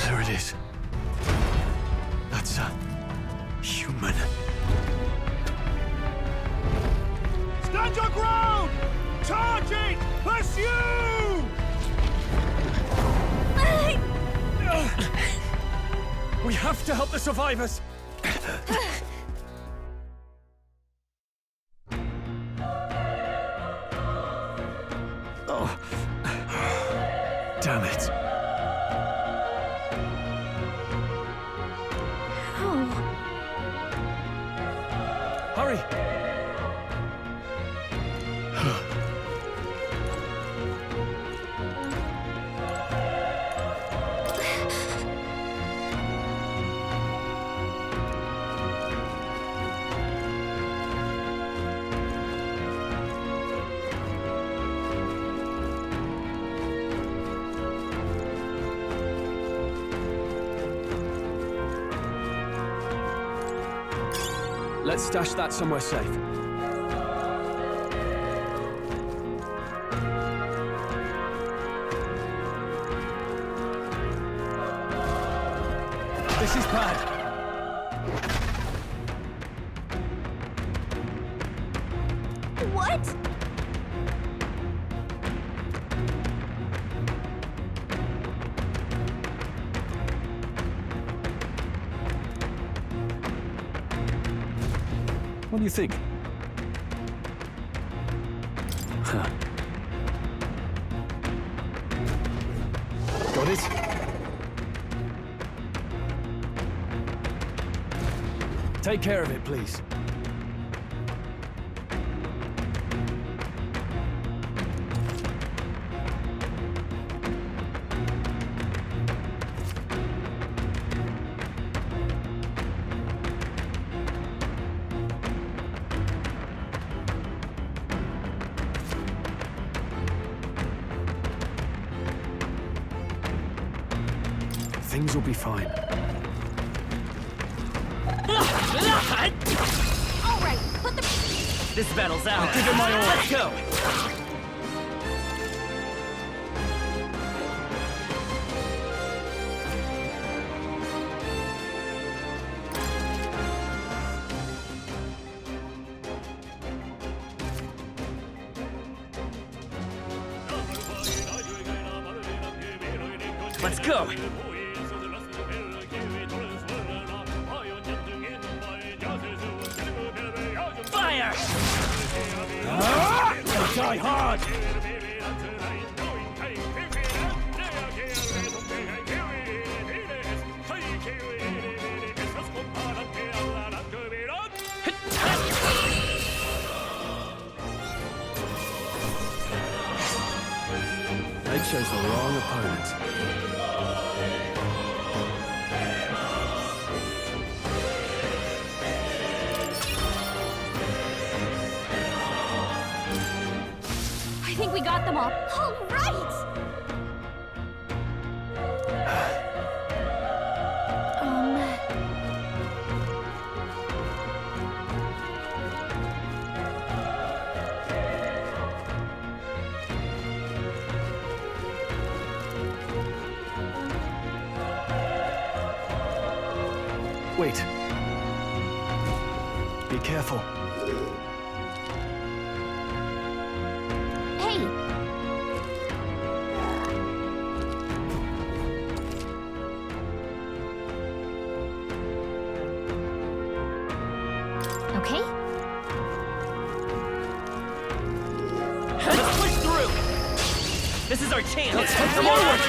There it is. That's a human. Stand your ground! Charge it! Pursue! We have to help the survivors! Oh. Damn it. Hurry! Let's stash that somewhere safe. This is bad. What? What do you think? Huh. Got it? Take care of it, please. Things will be fine. All right, put the... This battle's ours. I'll give it my all. Let's go. Let's go. Fire! Die hard! They chose the wrong opponent. I think we got them all. All right! Wait. Be careful. Hey! Okay? Let's push through! This is our chance! Let's head forward!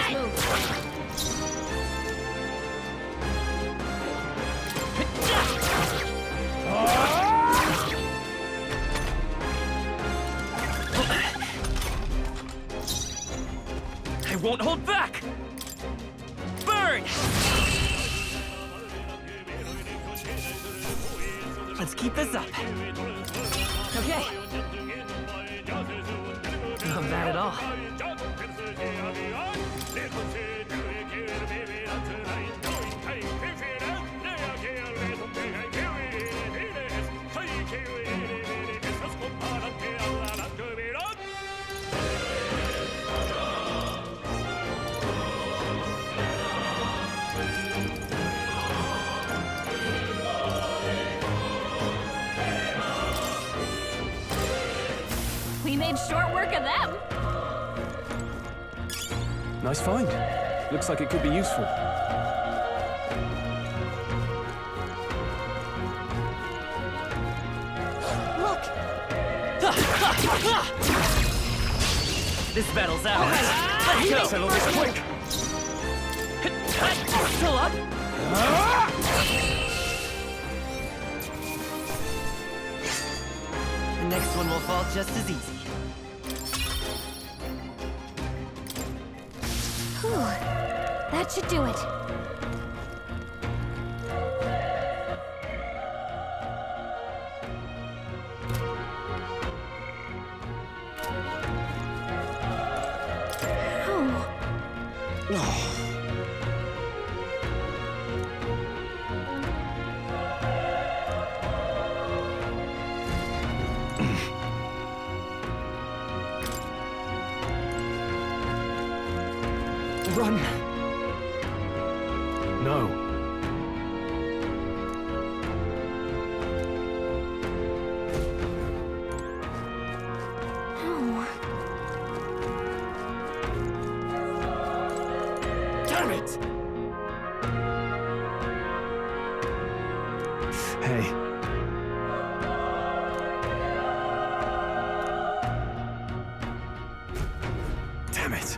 I won't hold back! Burn! Let's keep this up. Okay. Not bad at all. We made short work of them! Nice find. Looks like it could be useful. Look! This battle's ours. Let's go! Settle this quick! Still up? The next one will fall just as easy. Whew. That should do it. Run! No. Damn it! Hey. Damn it.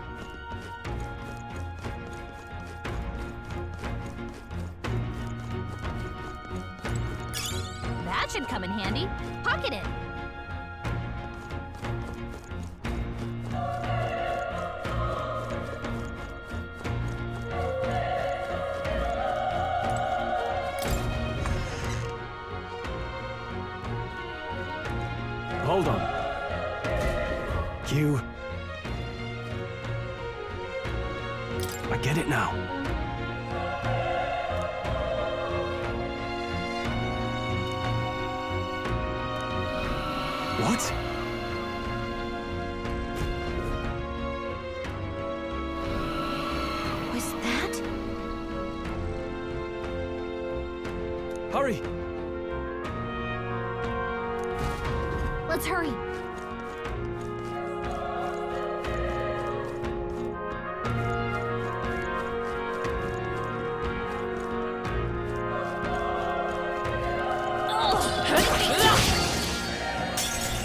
That should come in handy. Pocket it. Hold on. You... I get it now. What? Was that? Hurry! Let's hurry.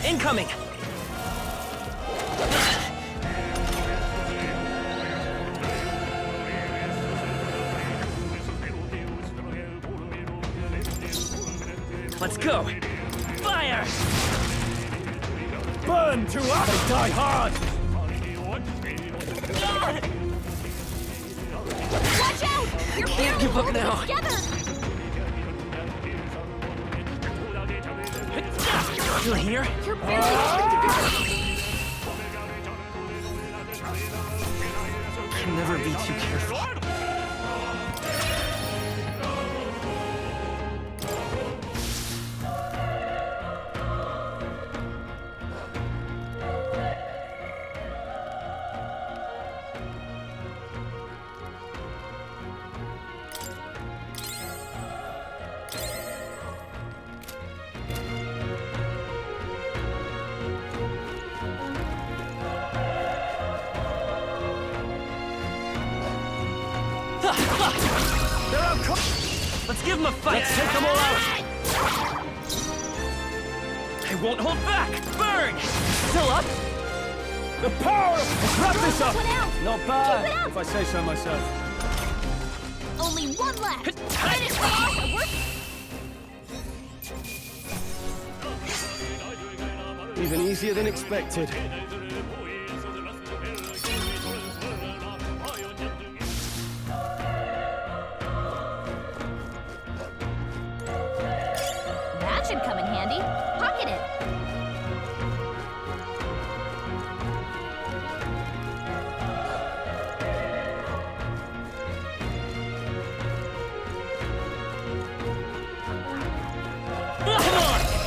Incoming! Let's go! Fire! Burn to us! They die hard! Watch out! You're Can't barely give up holding now. it together! Still here? You're barely holding it together! Can never be too careful. They're out. Let's give them a fight. Let's take them all out. I won't hold back. Burn. Still up. The power! Let's wrap this up! Not bad, if I say so myself. Only one left. Finish the work. Even easier than expected. That should come in handy. Pocket it.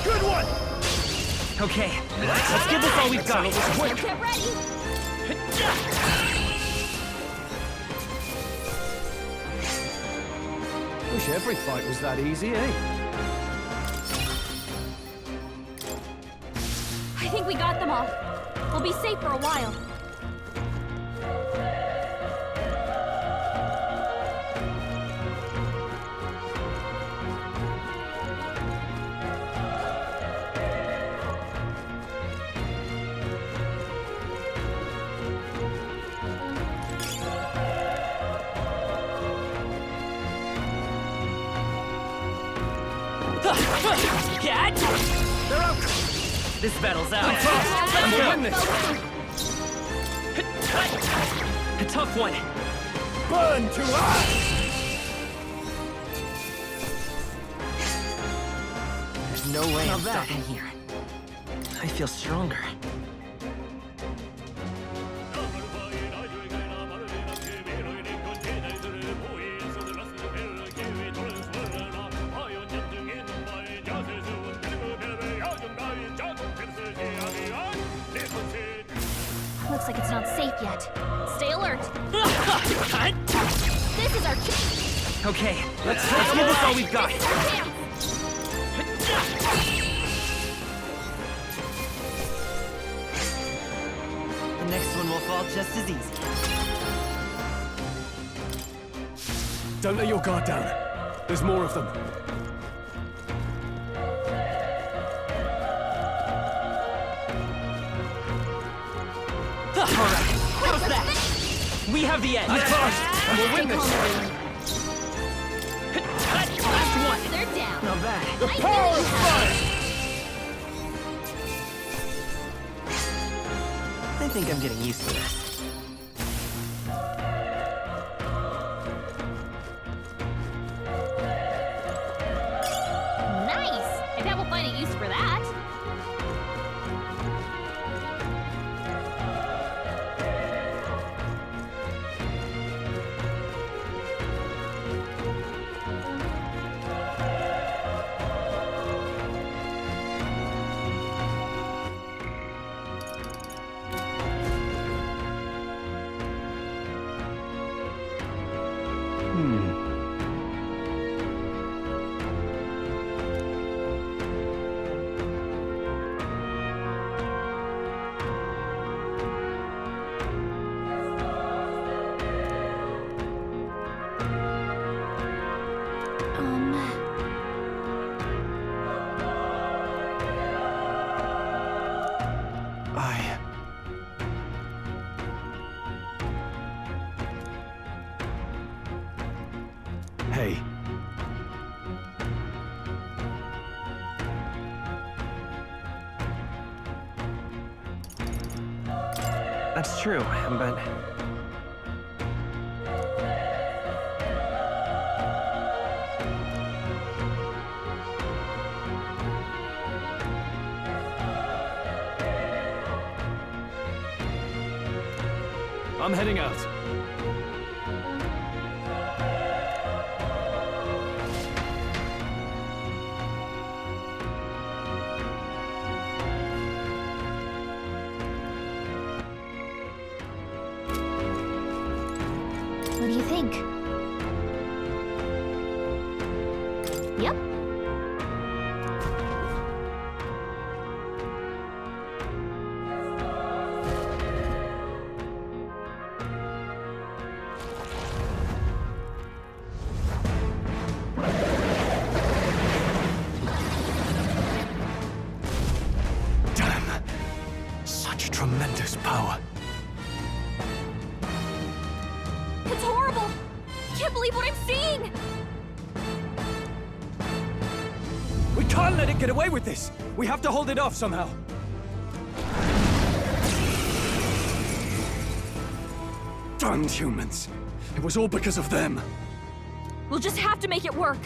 Good one! Okay, let's give this all we've got. Quick. Get ready. Wish every fight was that easy, eh? I think we got them all. We'll be safe for a while. Cat! They're out! This battle's out. Let's go! Win this! A tough one. Burn to ash! There's no way I'm stopping here. I feel stronger. Looks like it's not safe yet. Stay alert. This is our chance. Okay, let's give this all we've got. The next one will fall just as easy. Don't let your guard down. There's more of them. All right, how's that? We have the edge. I charge, and we'll win this. Last one. They're down. Not bad. The power of fire! I think I'm getting used to this. Nice. I bet we'll find a use for that. Hey. That's true, but... I'm heading out. What do you think? Yep. can't let it get away with this! We have to hold it off somehow! Damned humans! It was all because of them! We'll just have to make it work.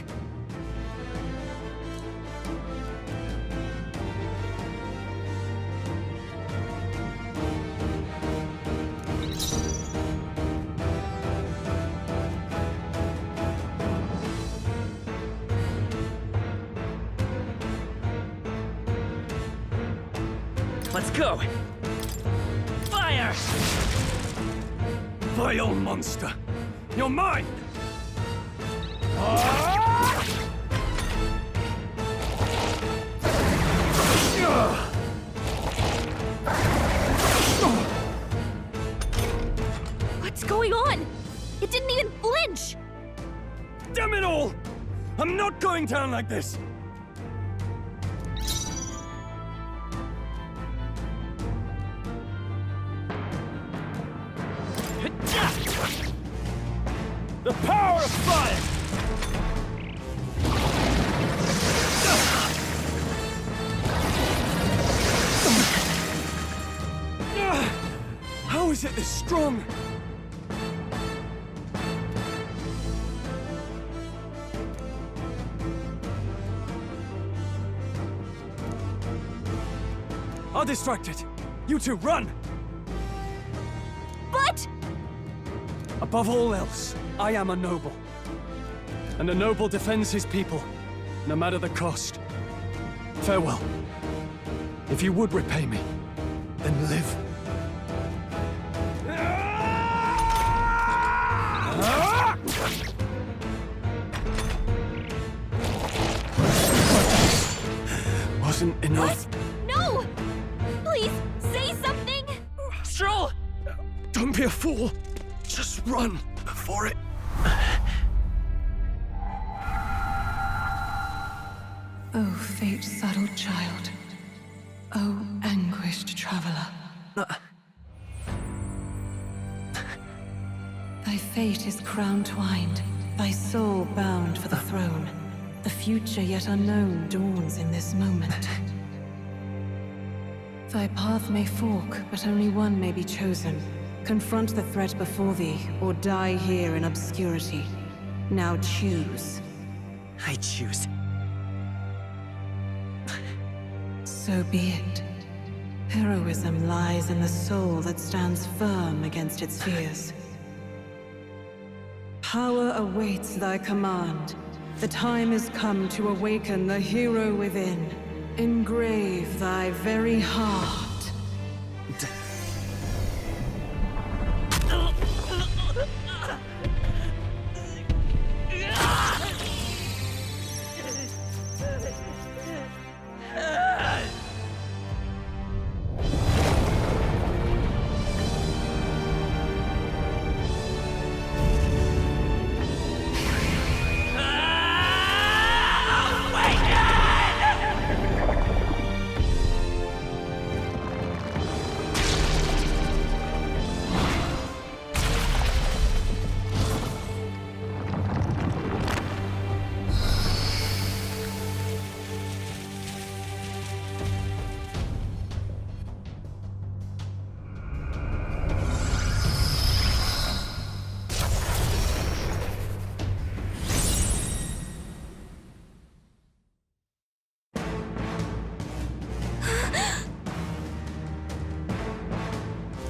Let's go! Fire! Vile monster! You're mine! What's going on? It didn't even flinch! Damn it all! I'm not going down like this! The power of fire! How is it this strong? I'll distract it. You two, run! But... Above all else, I am a noble. And a noble defends his people, no matter the cost. Farewell. If you would repay me, then live. Wasn't enough. What? No! Please, say something! Stroll! Don't be a fool. Just run before it... Oh, fate-saddled child. Oh, anguished traveler. Thy fate is crown-twined, thy soul bound for the throne. The future yet unknown dawns in this moment. Thy path may fork, but only one may be chosen. Confront the threat before thee, or die here in obscurity. Now choose. I choose. So be it. Heroism lies in the soul that stands firm against its fears. Power awaits thy command. The time is come to awaken the hero within. Engrave thy very heart.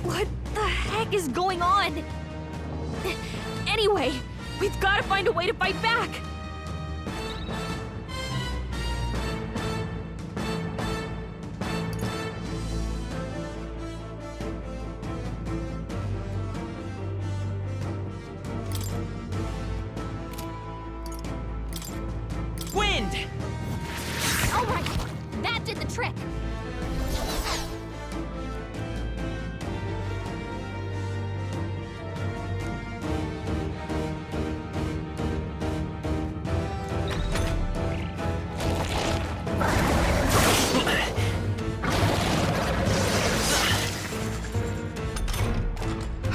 What the heck is going on? Anyway, we've got to find a way to fight back! Wind! All right, that did the trick.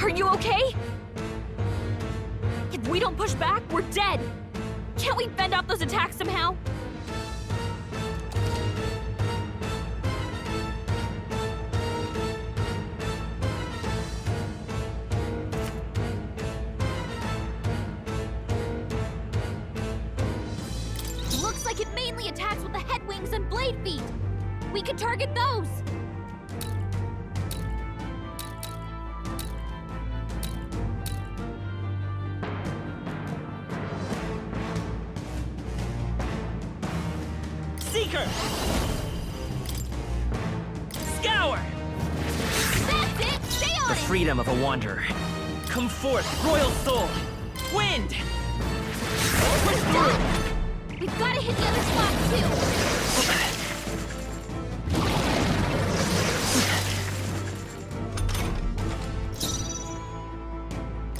Are you okay? If we don't push back, we're dead. Can't we fend off those attacks somehow? like it mainly attacks with the head wings and blade feet. We could target those. Seeker! Scour! That's it! Stay on The it! freedom of a wanderer. Come forth, royal soul! Wind! Push through! We've got to hit the other spot, too!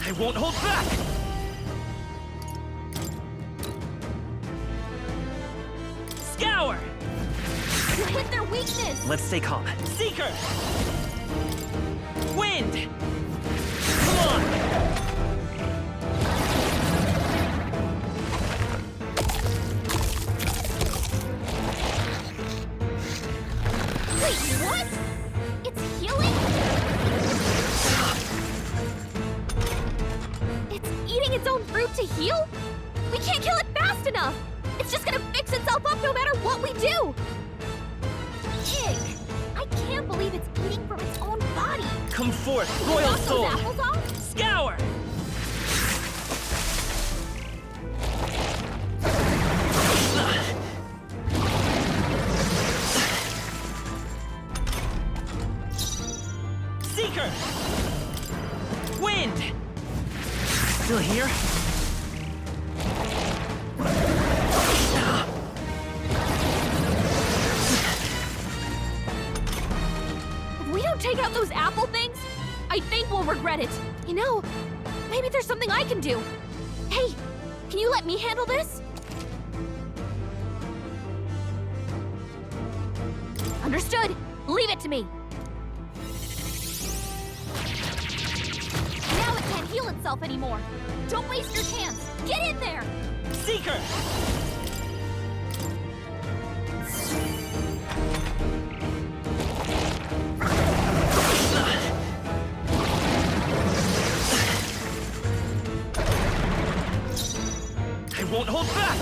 I won't hold back! Scour! You hit their weakness! Let's stay calm. Seeker! Wind! Come on! Wait, what? It's healing? It's eating its own fruit to heal? We can't kill it fast enough! It's just gonna fix itself up no matter what we do! Ig! I can't believe it's eating from its own body! Come forth, Can we royal knock those soul! apples off? Scour! Seeker! Wind! Still here? If we don't take out those apple things, I think we'll regret it. You know, maybe there's something I can do. Hey, can you let me handle this? Understood. Leave it to me. Now it can't heal itself anymore. Don't waste your chance. Get in there! Seeker! I won't hold back!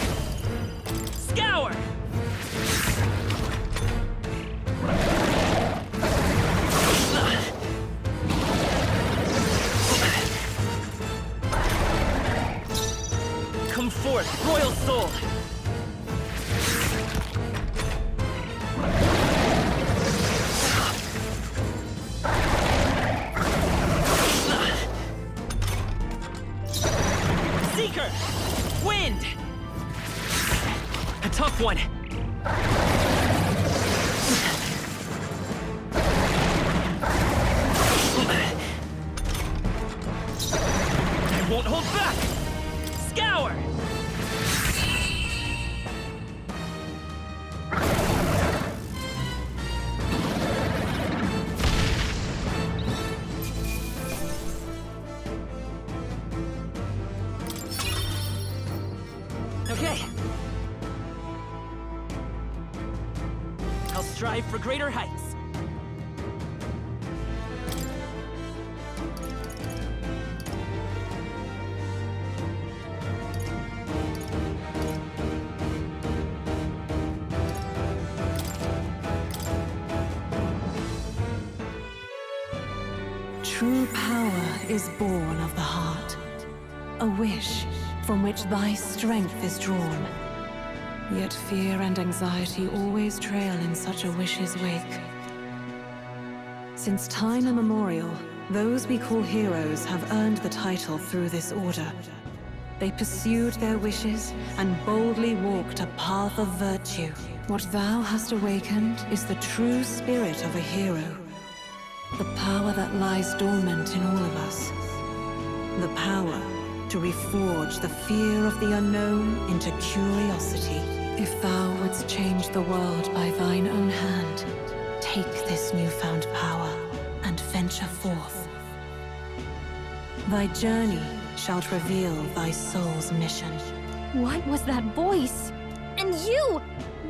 Scour! Come forth, royal soul! Seeker! Wind! A tough one! I won't hold back! Scour! Okay. I'll strive for greater heights. True power is born of the heart, a wish from which thy strength is drawn. Yet fear and anxiety always trail in such a wish's wake. Since time immemorial, those we call heroes have earned the title through this order. They pursued their wishes and boldly walked a path of virtue. What thou hast awakened is the true spirit of a hero. The power that lies dormant in all of us. The power to reforge the fear of the unknown into curiosity. If thou wouldst change the world by thine own hand, take this newfound power and venture forth. Thy journey shalt reveal thy soul's mission. What was that voice? And you!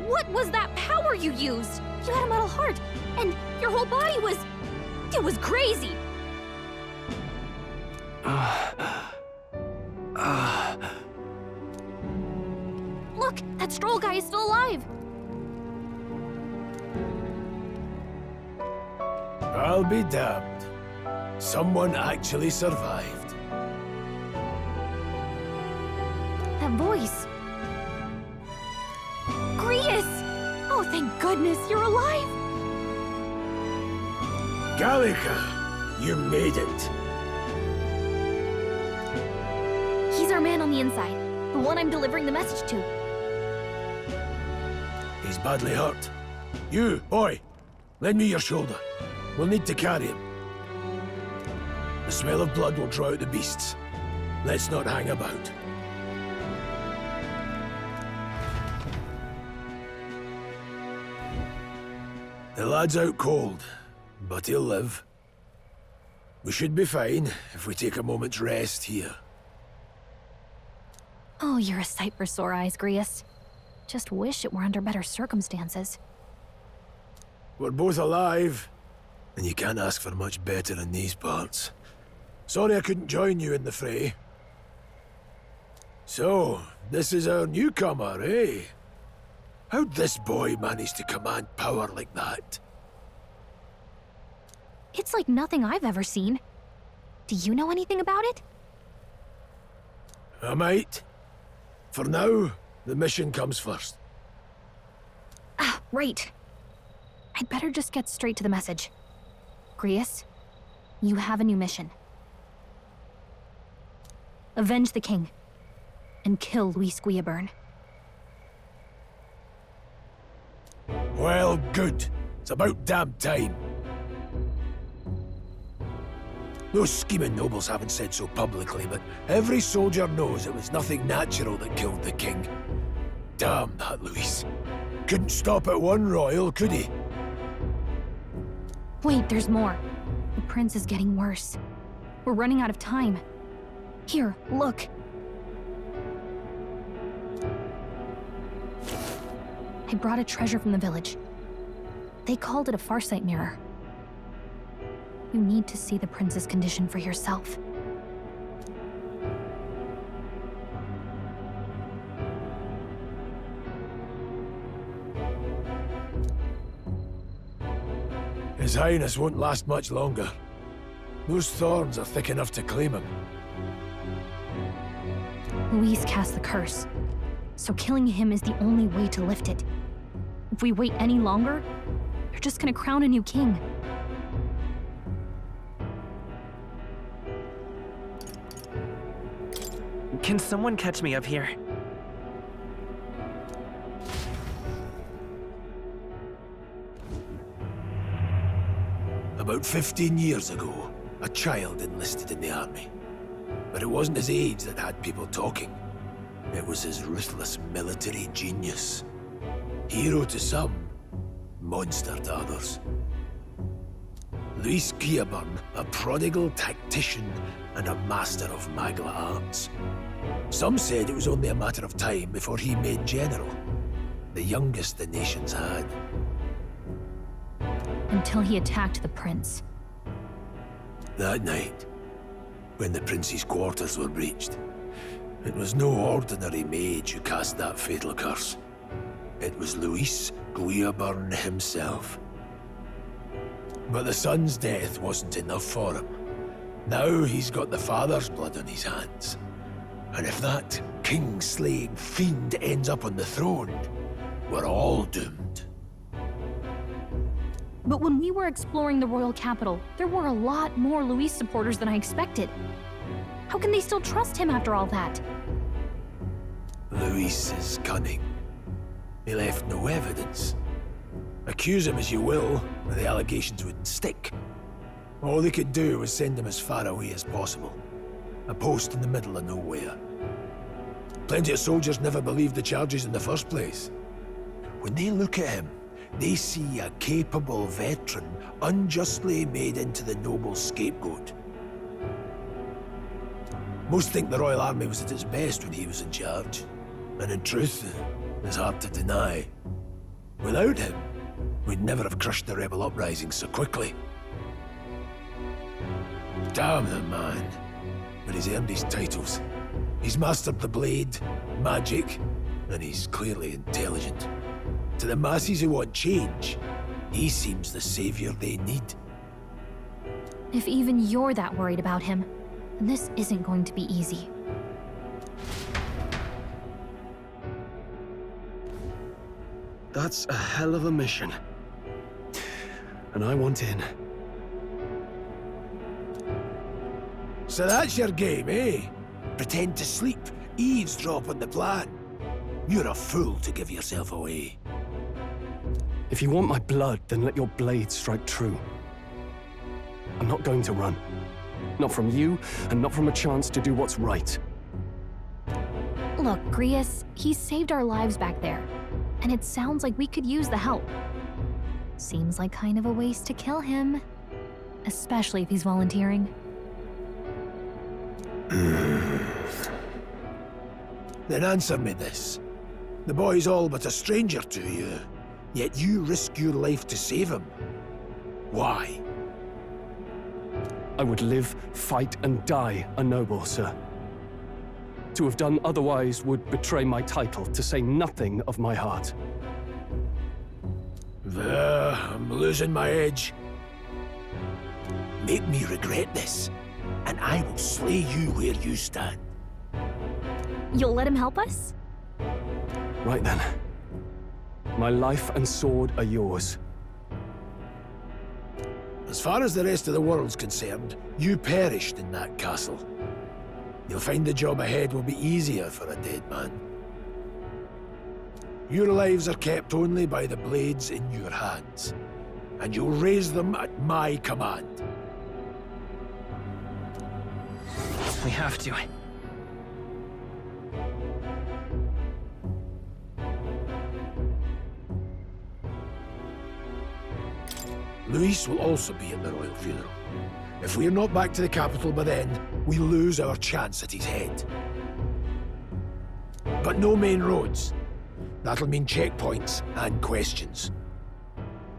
What was that power you used? You had a metal heart, and your whole body was... It was crazy! Look! That Stroll guy is still alive! I'll be damned. Someone actually survived. That voice. Grius! Oh, thank goodness, you're alive! Gallica, you made it. He's our man on the inside. The one I'm delivering the message to. He's badly hurt. You, boy, lend me your shoulder. We'll need to carry him. The smell of blood will draw out the beasts. Let's not hang about. The lad's out cold, but he'll live. We should be fine if we take a moment's rest here. Oh, you're a sight for sore eyes, Grius. Just wish it were under better circumstances. We're both alive, and you can't ask for much better in these parts. Sorry I couldn't join you in the fray. So, this is our newcomer, eh? How'd this boy manage to command power like that? It's like nothing I've ever seen. Do you know anything about it? I might. For now, the mission comes first. Ah, right. I'd better just get straight to the message. Grius, you have a new mission. Avenge the king, and kill Luis Guillaburn. Well, good. It's about damn time. Those scheming nobles haven't said so publicly, but every soldier knows it was nothing natural that killed the king. Damn that Luis. Couldn't stop at one royal, could he? Wait, there's more. The prince is getting worse. We're running out of time. Here, look. I brought a treasure from the village. They called it a farsight mirror. You need to see the prince's condition for yourself. His Highness won't last much longer. Those thorns are thick enough to claim him. Luis cast the curse, so killing him is the only way to lift it. If we wait any longer, they're just gonna crown a new king. Can someone catch me up here? About 15 years ago, a child enlisted in the army. But it wasn't his age that had people talking. It was his ruthless military genius. Hero to some, monster to others. Luis Guillaburn, a prodigal tactician and a master of Magla arts. Some said it was only a matter of time before he made general, the youngest the nation's had. Until he attacked the prince. That night, when the prince's quarters were breached, it was no ordinary mage who cast that fatal curse. It was Luis Guillaburn himself. But the son's death wasn't enough for him. Now he's got the father's blood on his hands. And if that king-slaying fiend ends up on the throne, we're all doomed. But when we were exploring the royal capital, there were a lot more Luis supporters than I expected. How can they still trust him after all that? Luis is cunning. He left no evidence. Accuse him as you will, but the allegations wouldn't stick. All they could do was send him as far away as possible. A post in the middle of nowhere. Plenty of soldiers never believed the charges in the first place. When they look at him, they see a capable veteran unjustly made into the noble scapegoat. Most think the Royal Army was at its best when he was in charge. And in truth, it's hard to deny. Without him, we'd never have crushed the rebel uprising so quickly. Damn the man. But he's earned his titles. He's mastered the blade, magic, and he's clearly intelligent. To the masses who want change, he seems the savior they need. If even you're that worried about him, then this isn't going to be easy. That's a hell of a mission. And I want in. So that's your game, eh? Pretend to sleep, eavesdrop on the plan. You're a fool to give yourself away. If you want my blood, then let your blade strike true. I'm not going to run. Not from you, and not from a chance to do what's right. Look, Grius, he saved our lives back there, and it sounds like we could use the help. Seems like kind of a waste to kill him, especially if he's volunteering. Then answer me this. The boy's all but a stranger to you, yet you risk your life to save him. Why? I would live, fight, and die a noble, sir. To have done otherwise would betray my title, to say nothing of my heart. I'm losing my edge. Make me regret this, and I will slay you where you stand. You'll let him help us? Right then. My life and sword are yours. As far as the rest of the world's concerned, you perished in that castle. You'll find the job ahead will be easier for a dead man. Your lives are kept only by the blades in your hands, and you'll raise them at my command. We have to. Luis will also be at the royal funeral. If we're not back to the capital by then, we lose our chance at his head. But no main roads. That'll mean checkpoints and questions.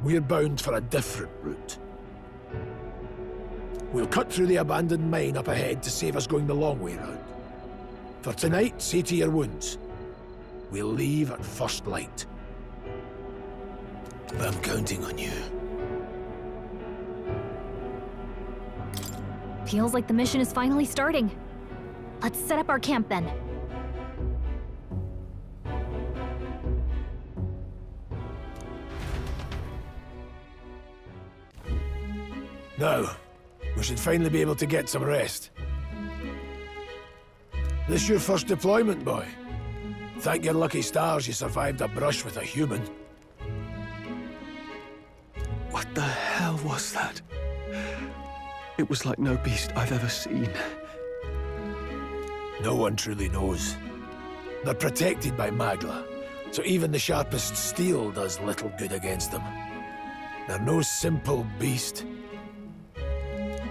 We're bound for a different route. We'll cut through the abandoned mine up ahead to save us going the long way round. For tonight, see to your wounds. We'll leave at first light. I'm counting on you. Feels like the mission is finally starting. Let's set up our camp then. Now, we should finally be able to get some rest. This your first deployment, boy? Thank your lucky stars you survived a brush with a human. What the hell was that? It was like no beast I've ever seen. No one truly knows. They're protected by Magla, so even the sharpest steel does little good against them. They're no simple beast.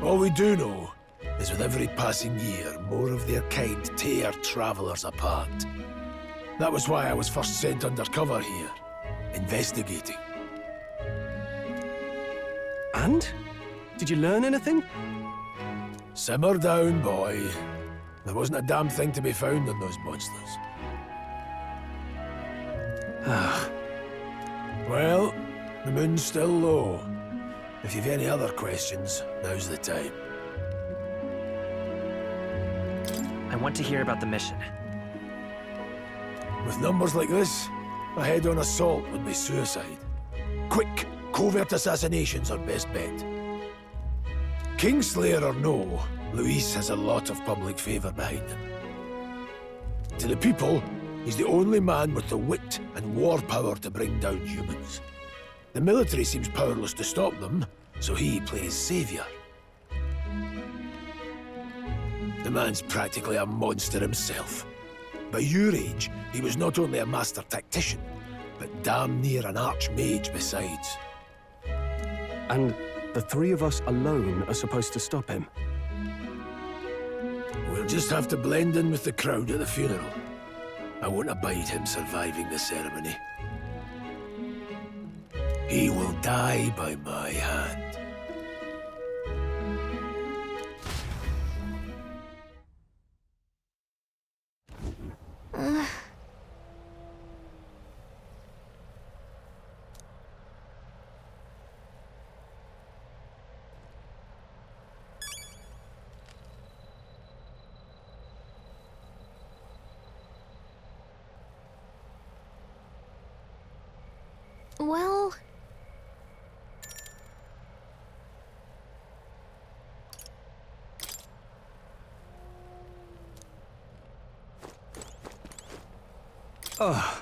All we do know is with every passing year, more of their kind tear travelers apart. That was why I was first sent undercover here, investigating. And? Did you learn anything? Simmer down, boy. There wasn't a damn thing to be found on those monsters. Well, the moon's still low. If you've any other questions, now's the time. I want to hear about the mission. With numbers like this, a head-on assault would be suicide. Quick, covert assassinations are best bet. Kingslayer or no, Luis has a lot of public favor behind him. To the people, he's the only man with the wit and war power to bring down humans. The military seems powerless to stop them, so he plays savior. The man's practically a monster himself. By your age, he was not only a master tactician, but damn near an archmage besides. And the three of us alone are supposed to stop him. We'll just have to blend in with the crowd at the funeral. I won't abide him surviving the ceremony. He will die by my hand. Well... Ugh.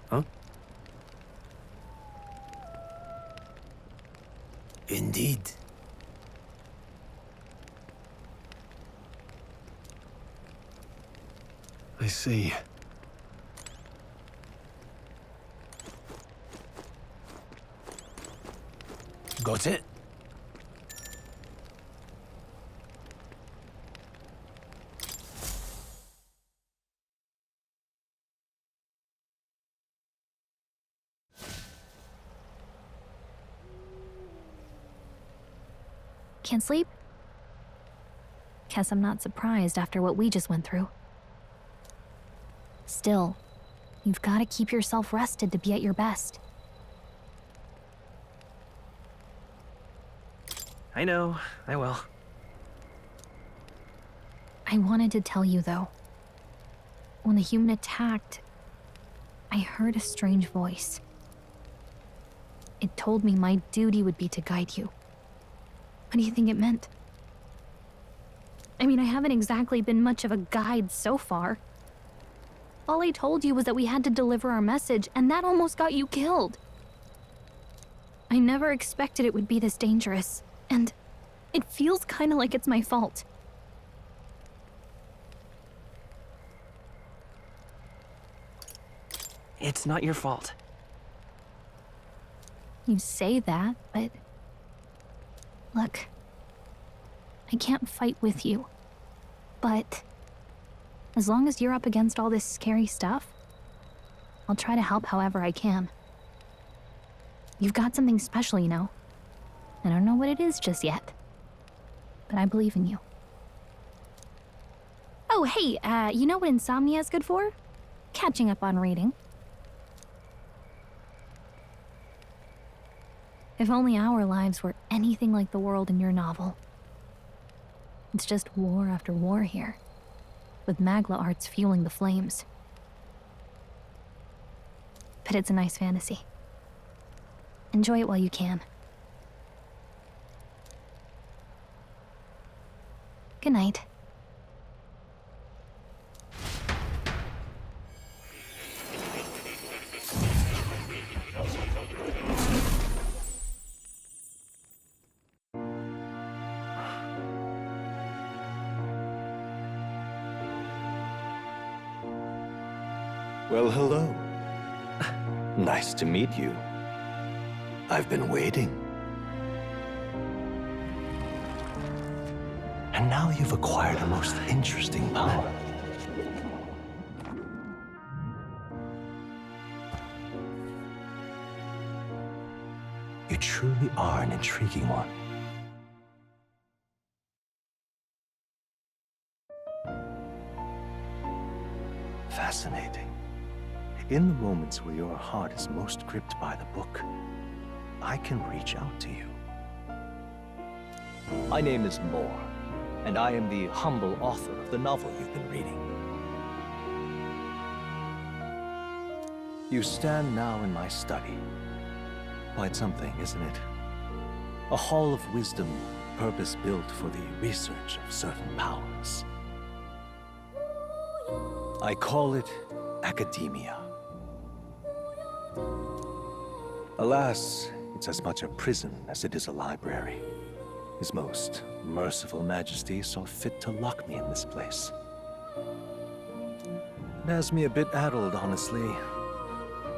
Huh? Indeed. I see. Got it? Can't sleep? Guess I'm not surprised after what we just went through. Still, you've got to keep yourself rested to be at your best. I know, I will. I wanted to tell you, though. When the human attacked, I heard a strange voice. It told me my duty would be to guide you. What do you think it meant? I mean, I haven't exactly been much of a guide so far. All I told you was that we had to deliver our message, and that almost got you killed. I never expected it would be this dangerous, and it feels kind of like it's my fault. It's not your fault. You say that, but... Look, I can't fight with you, but as long as you're up against all this scary stuff, I'll try to help however I can. You've got something special, you know. I don't know what it is just yet, but I believe in you. Oh, hey, you know what insomnia is good for? Catching up on reading. If only our lives were anything like the world in your novel. It's just war after war here, with Magla arts fueling the flames. But it's a nice fantasy. Enjoy it while you can. Good night. Well, hello. Nice to meet you. I've been waiting. And now you've acquired a most interesting power. You truly are an intriguing one. Fascinating. In the moments where your heart is most gripped by the book, I can reach out to you. My name is Moore, and I am the humble author of the novel you've been reading. You stand now in my study. Quite something, isn't it? A hall of wisdom, purpose-built for the research of certain powers. I call it academia. Alas, it's as much a prison as it is a library. His most merciful majesty saw fit to lock me in this place. It has me a bit addled, honestly.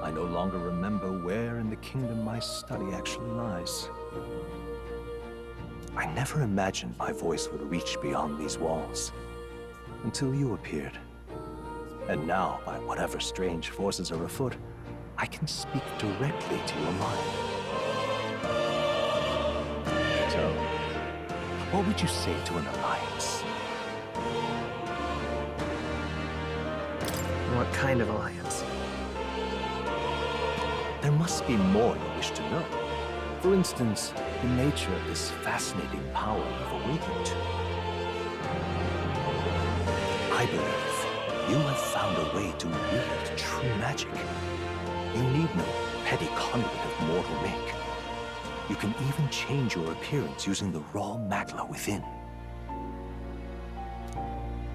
I no longer remember where in the kingdom my study actually lies. I never imagined my voice would reach beyond these walls, until you appeared. And now, by whatever strange forces are afoot, I can speak directly to your mind. So, What would you say to an alliance? What kind of alliance? There must be more you wish to know. For instance, the nature of this fascinating power you've awakened to. I believe you have found a way to wield true magic. You need no petty conduit of mortal make. You can even change your appearance using the raw magla within.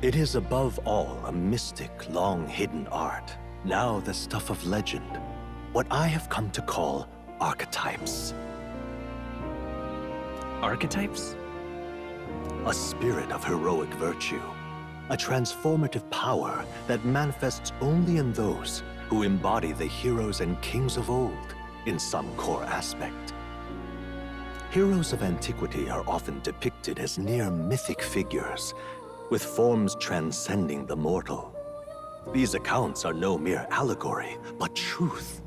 It is above all a mystic, long-hidden art, now the stuff of legend, what I have come to call archetypes. Archetypes? A spirit of heroic virtue, a transformative power that manifests only in those who embody the heroes and kings of old in some core aspect. Heroes of antiquity are often depicted as near mythic figures, with forms transcending the mortal. These accounts are no mere allegory, but truth.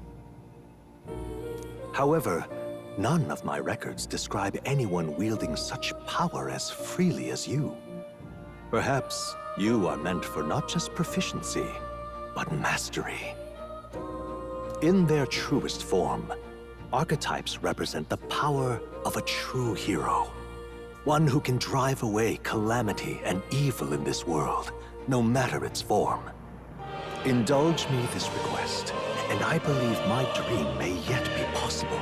However, none of my records describe anyone wielding such power as freely as you. Perhaps you are meant for not just proficiency, but mastery. In their truest form, archetypes represent the power of a true hero. One who can drive away calamity and evil in this world, no matter its form. Indulge me this request, and I believe my dream may yet be possible.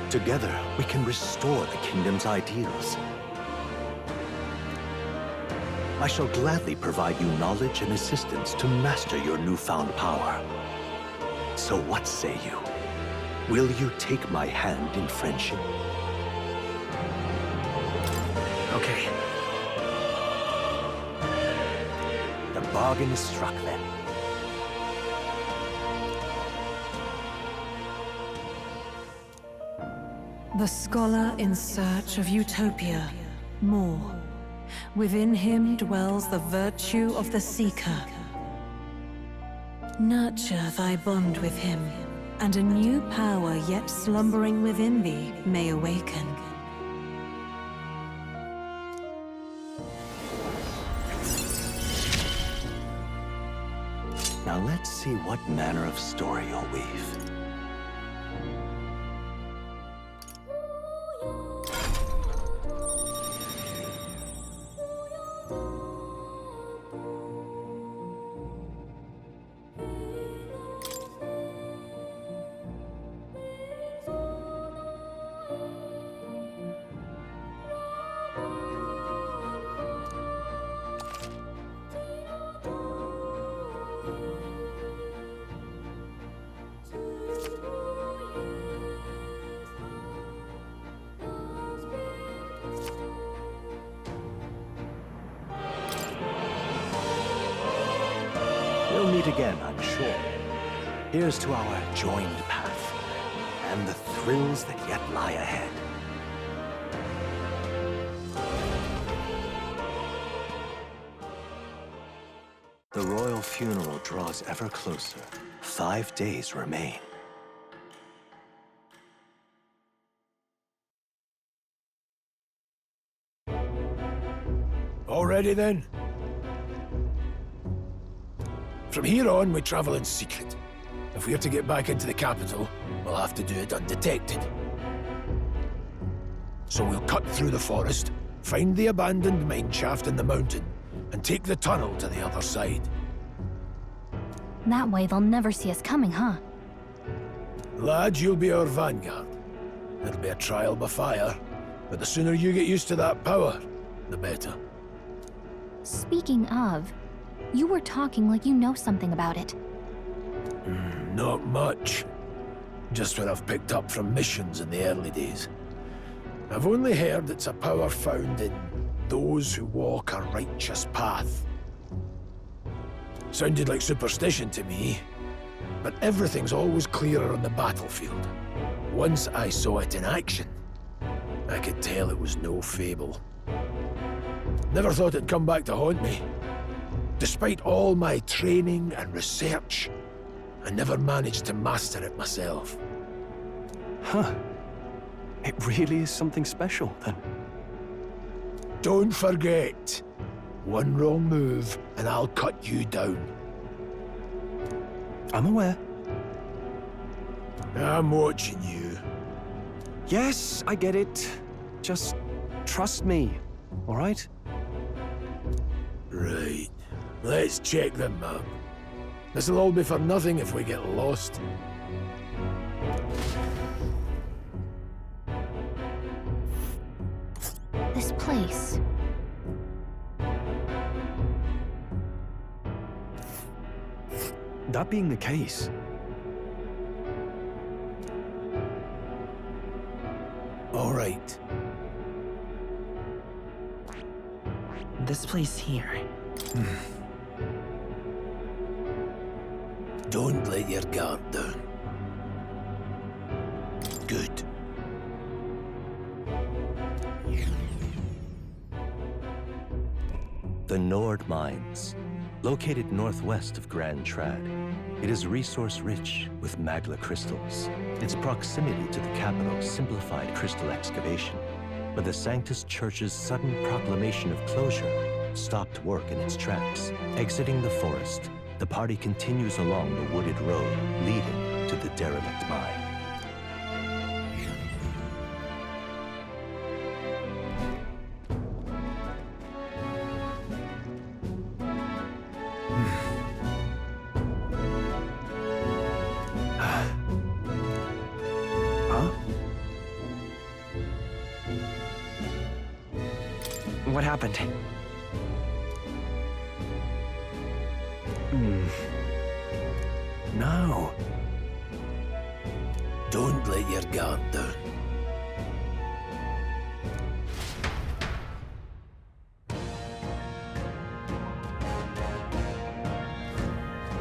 Together, we can restore the kingdom's ideals. I shall gladly provide you knowledge and assistance to master your newfound power. So what say you? Will you take my hand in friendship? Okay. The bargain is struck then. The scholar in search of utopia, more. Within him dwells the virtue of the seeker. Nurture thy bond with him, and a new power yet slumbering within thee may awaken. Now let's see what manner of story you'll weave. We'll meet again, I'm sure. Here's to our joined path, and the thrills that yet lie ahead. The royal funeral draws ever closer. 5 days remain. All ready then? From here on, we travel in secret. If we're to get back into the capital, we'll have to do it undetected. So we'll cut through the forest, find the abandoned mine shaft in the mountain, and take the tunnel to the other side. That way they'll never see us coming, huh? Lad, you'll be our vanguard. It'll be a trial by fire, but the sooner you get used to that power, the better. Speaking of, you were talking like you know something about it. Not much. Just what I've picked up from missions in the early days. I've only heard it's a power found in those who walk a righteous path. Sounded like superstition to me, but everything's always clearer on the battlefield. Once I saw it in action, I could tell it was no fable. Never thought it'd come back to haunt me. Despite all my training and research, I never managed to master it myself. Huh. It really is something special, then. Don't forget, one wrong move and I'll cut you down. I'm aware. I'm watching you. Yes, I get it. Just trust me, all right? Right. Let's check the map. This'll all be for nothing if we get lost. This place. That being the case, all right. This place here. Don't let your guard down. Good. the Nord Mines, located northwest of Grand Trad. It is resource-rich with magla crystals. Its proximity to the capital simplified crystal excavation, but the Sanctus Church's sudden proclamation of closure stopped work in its tracks. Exiting the forest, the party continues along the wooded road leading to the derelict mine. What happened? No. Don't let your guard down.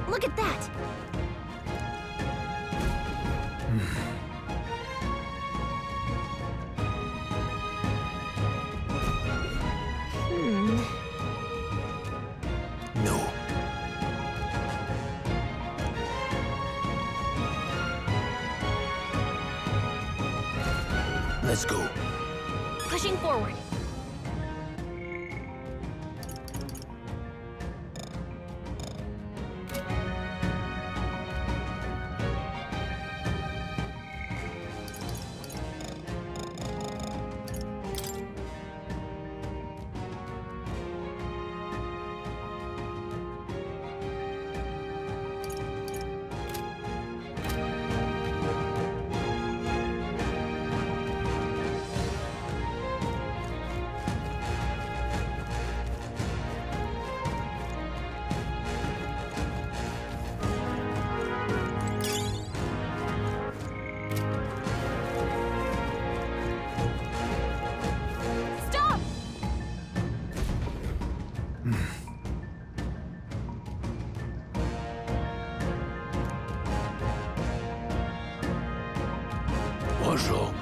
Look at that! No. Let's go. Pushing forward. What's wrong?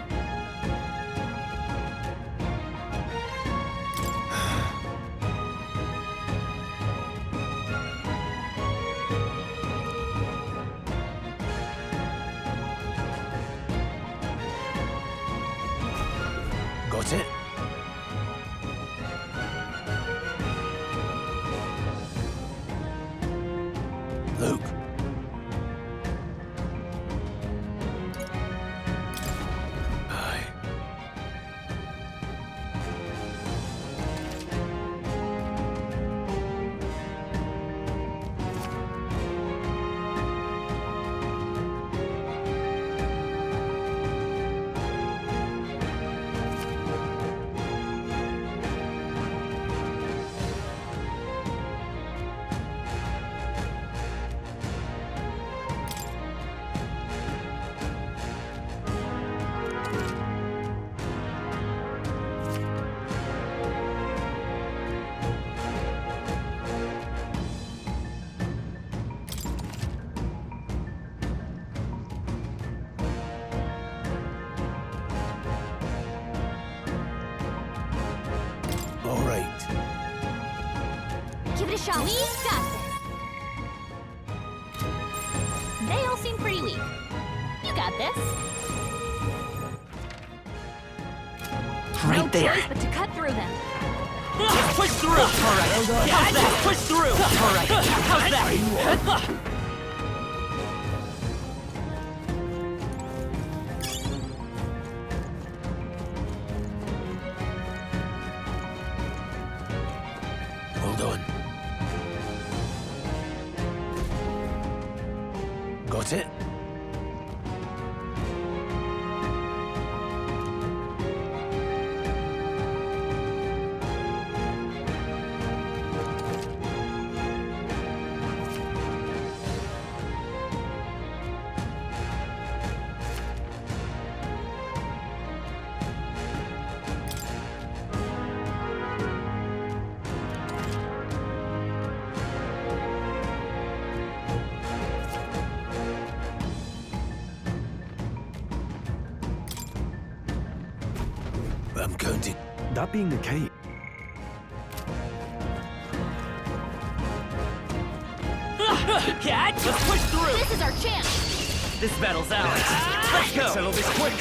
Got it? Luke. All right. Give it a shot. We got this. They all seem pretty weak. You got this. Right no there. choice but to cut through them. Let's push through! Alright, how's that? Push through! Alright, how's that? Hold on. Got it? I'm counting. That being the case, Cat, let's push through! This is our chance! This battle's ours. Let's go! settle this quick!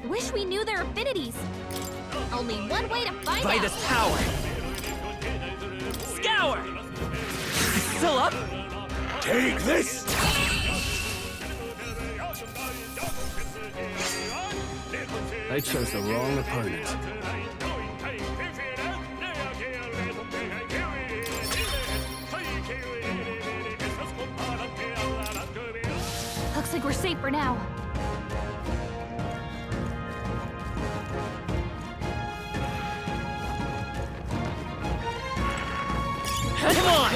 Wish we knew their affinities. Only one way to find By out. this power! Scour! Still up? Take this! They chose the wrong opponent. Looks like we're safe for now. Come on!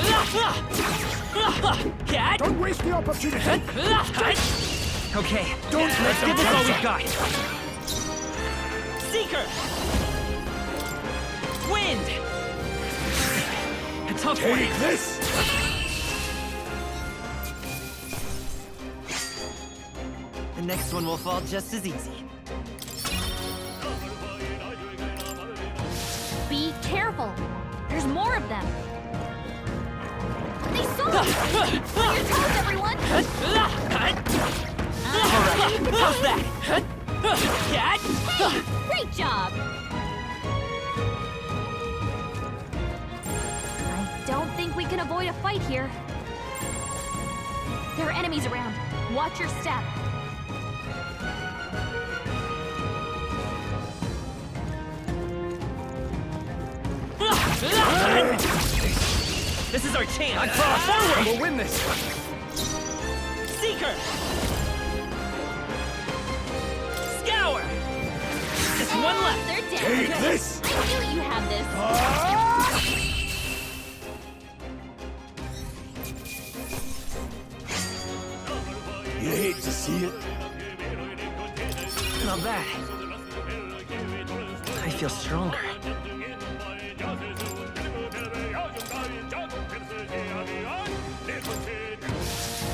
Cat! Don't waste the opportunity! Okay, let's give this all we've got. Seeker! Wind! A tough one. Take this! The next one will fall just as easy. Be careful. There's more of them. They saw us! On your toes, everyone! Alright, how's that? Cat? Hey, great job! I don't think we can avoid a fight here. There are enemies around. Watch your step. This is our chance! Forward! We'll win this! Seeker! Scour! Just one left! They're dead. Take Okay. this! I knew you had this. You hate to see it. Not bad. I feel stronger.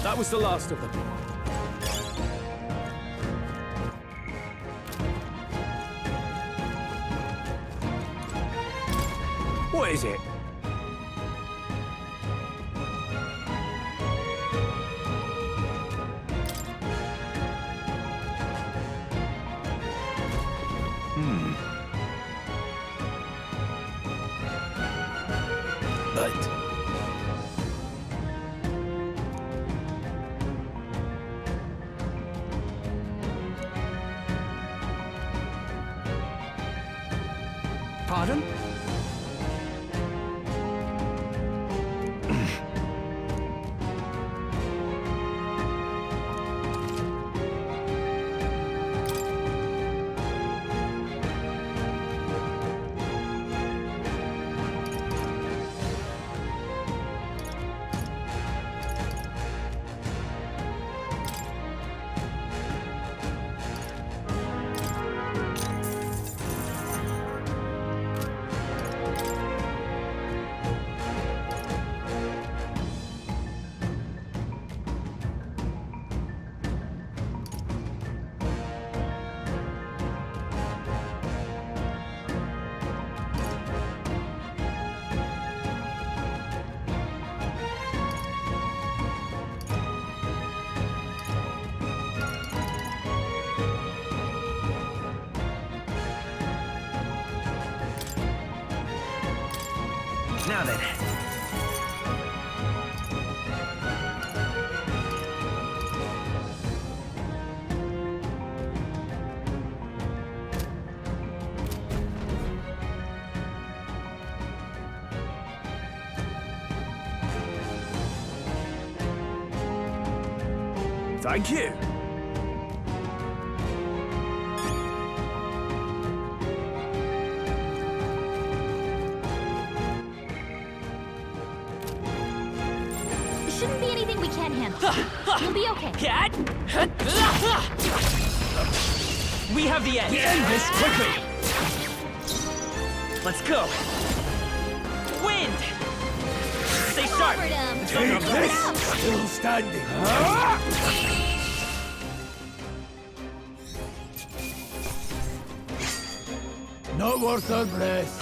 That was the last of them. What is it? But Pardon? Now then. Thank you. Shouldn't be anything we can't handle. You'll be okay. We have the edge. End this quickly. Let's go. Wind. Stay sharp. Take this! Still standing. Not worth our breath.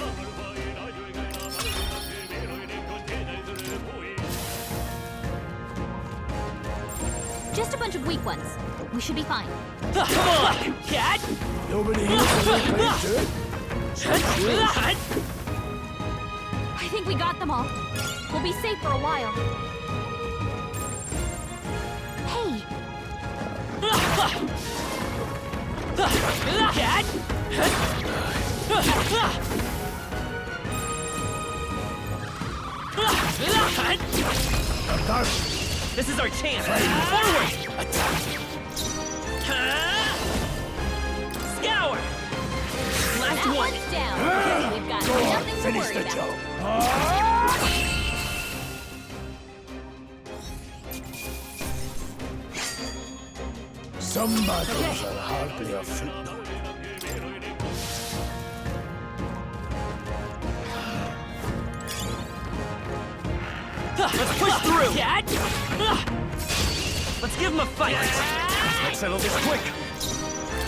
Just a bunch of weak ones. We should be fine. Come on, cat. Nobody here can lay claim to it. I think we got them all. We'll be safe for a while. Hey! Cat. This is our chance. Forward. Scour. Last That one. one's down. We've got nothing to Finish worry the about. job. Some battles are hardly a footnote. Let's push through. Cat. Let's give him a fight. Let's settle this quick.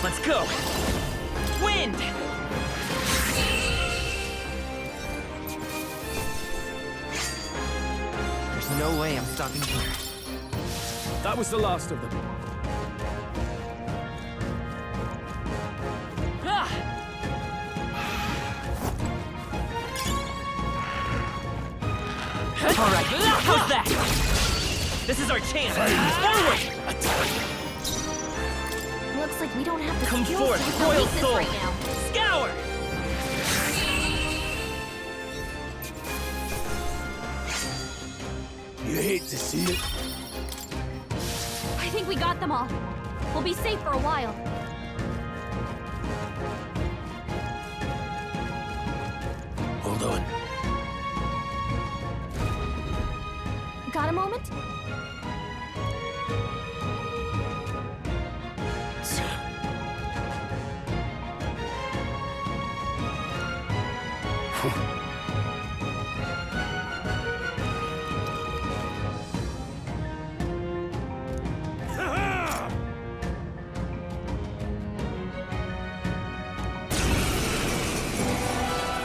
Let's go. Wind. There's no way I'm stopping here. That was the last of them. All right, how's that? This is our chance. Forward. Looks like we don't have the Come skills forth, to hit the Royal weakness Soul. right now. Scour. You hate to see it. I think we got them all. We'll be safe for a while. Hold on. Got a moment?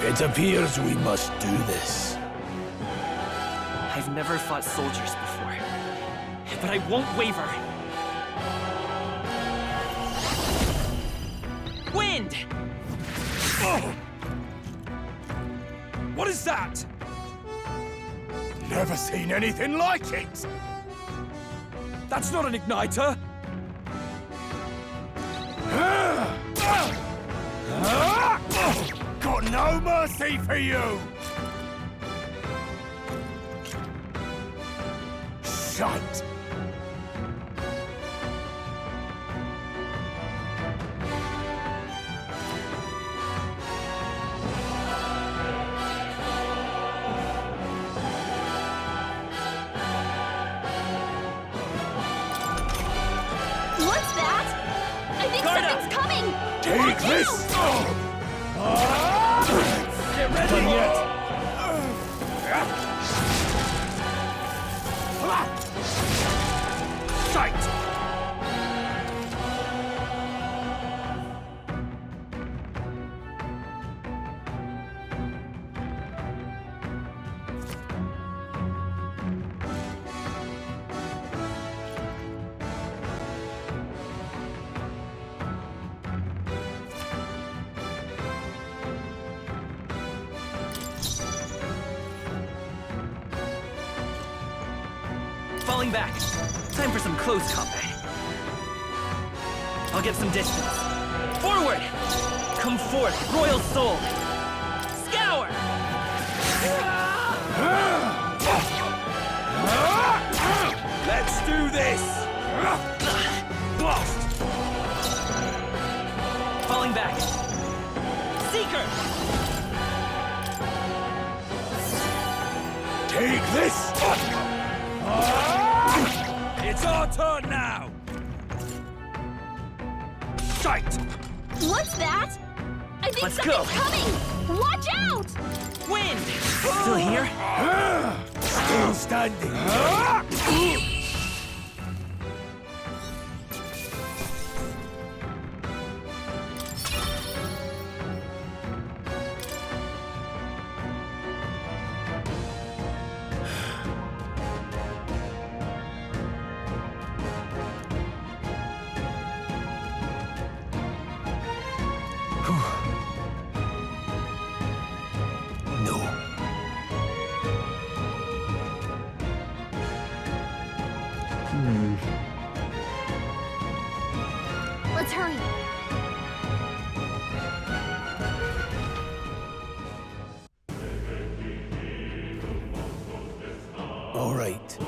It appears we must do this. I've never fought soldiers before, but I won't waver. Wind! Oh! What is that? Never seen anything like it! That's not an igniter! Got no mercy for you! Shite! What's that? I think something's coming! Take Watch this! out! Get ready! Done yet? Shite! Falling back. Time for some close combat. I'll get some distance. Forward! Come forth, royal soul! Scour! Let's do this! Blast! Falling back. Seeker! Take this! It's our turn now! Shite! What's that? I think Let's something's go. coming! Watch out! Wind! Still here? Still standing. Let's hurry. All right.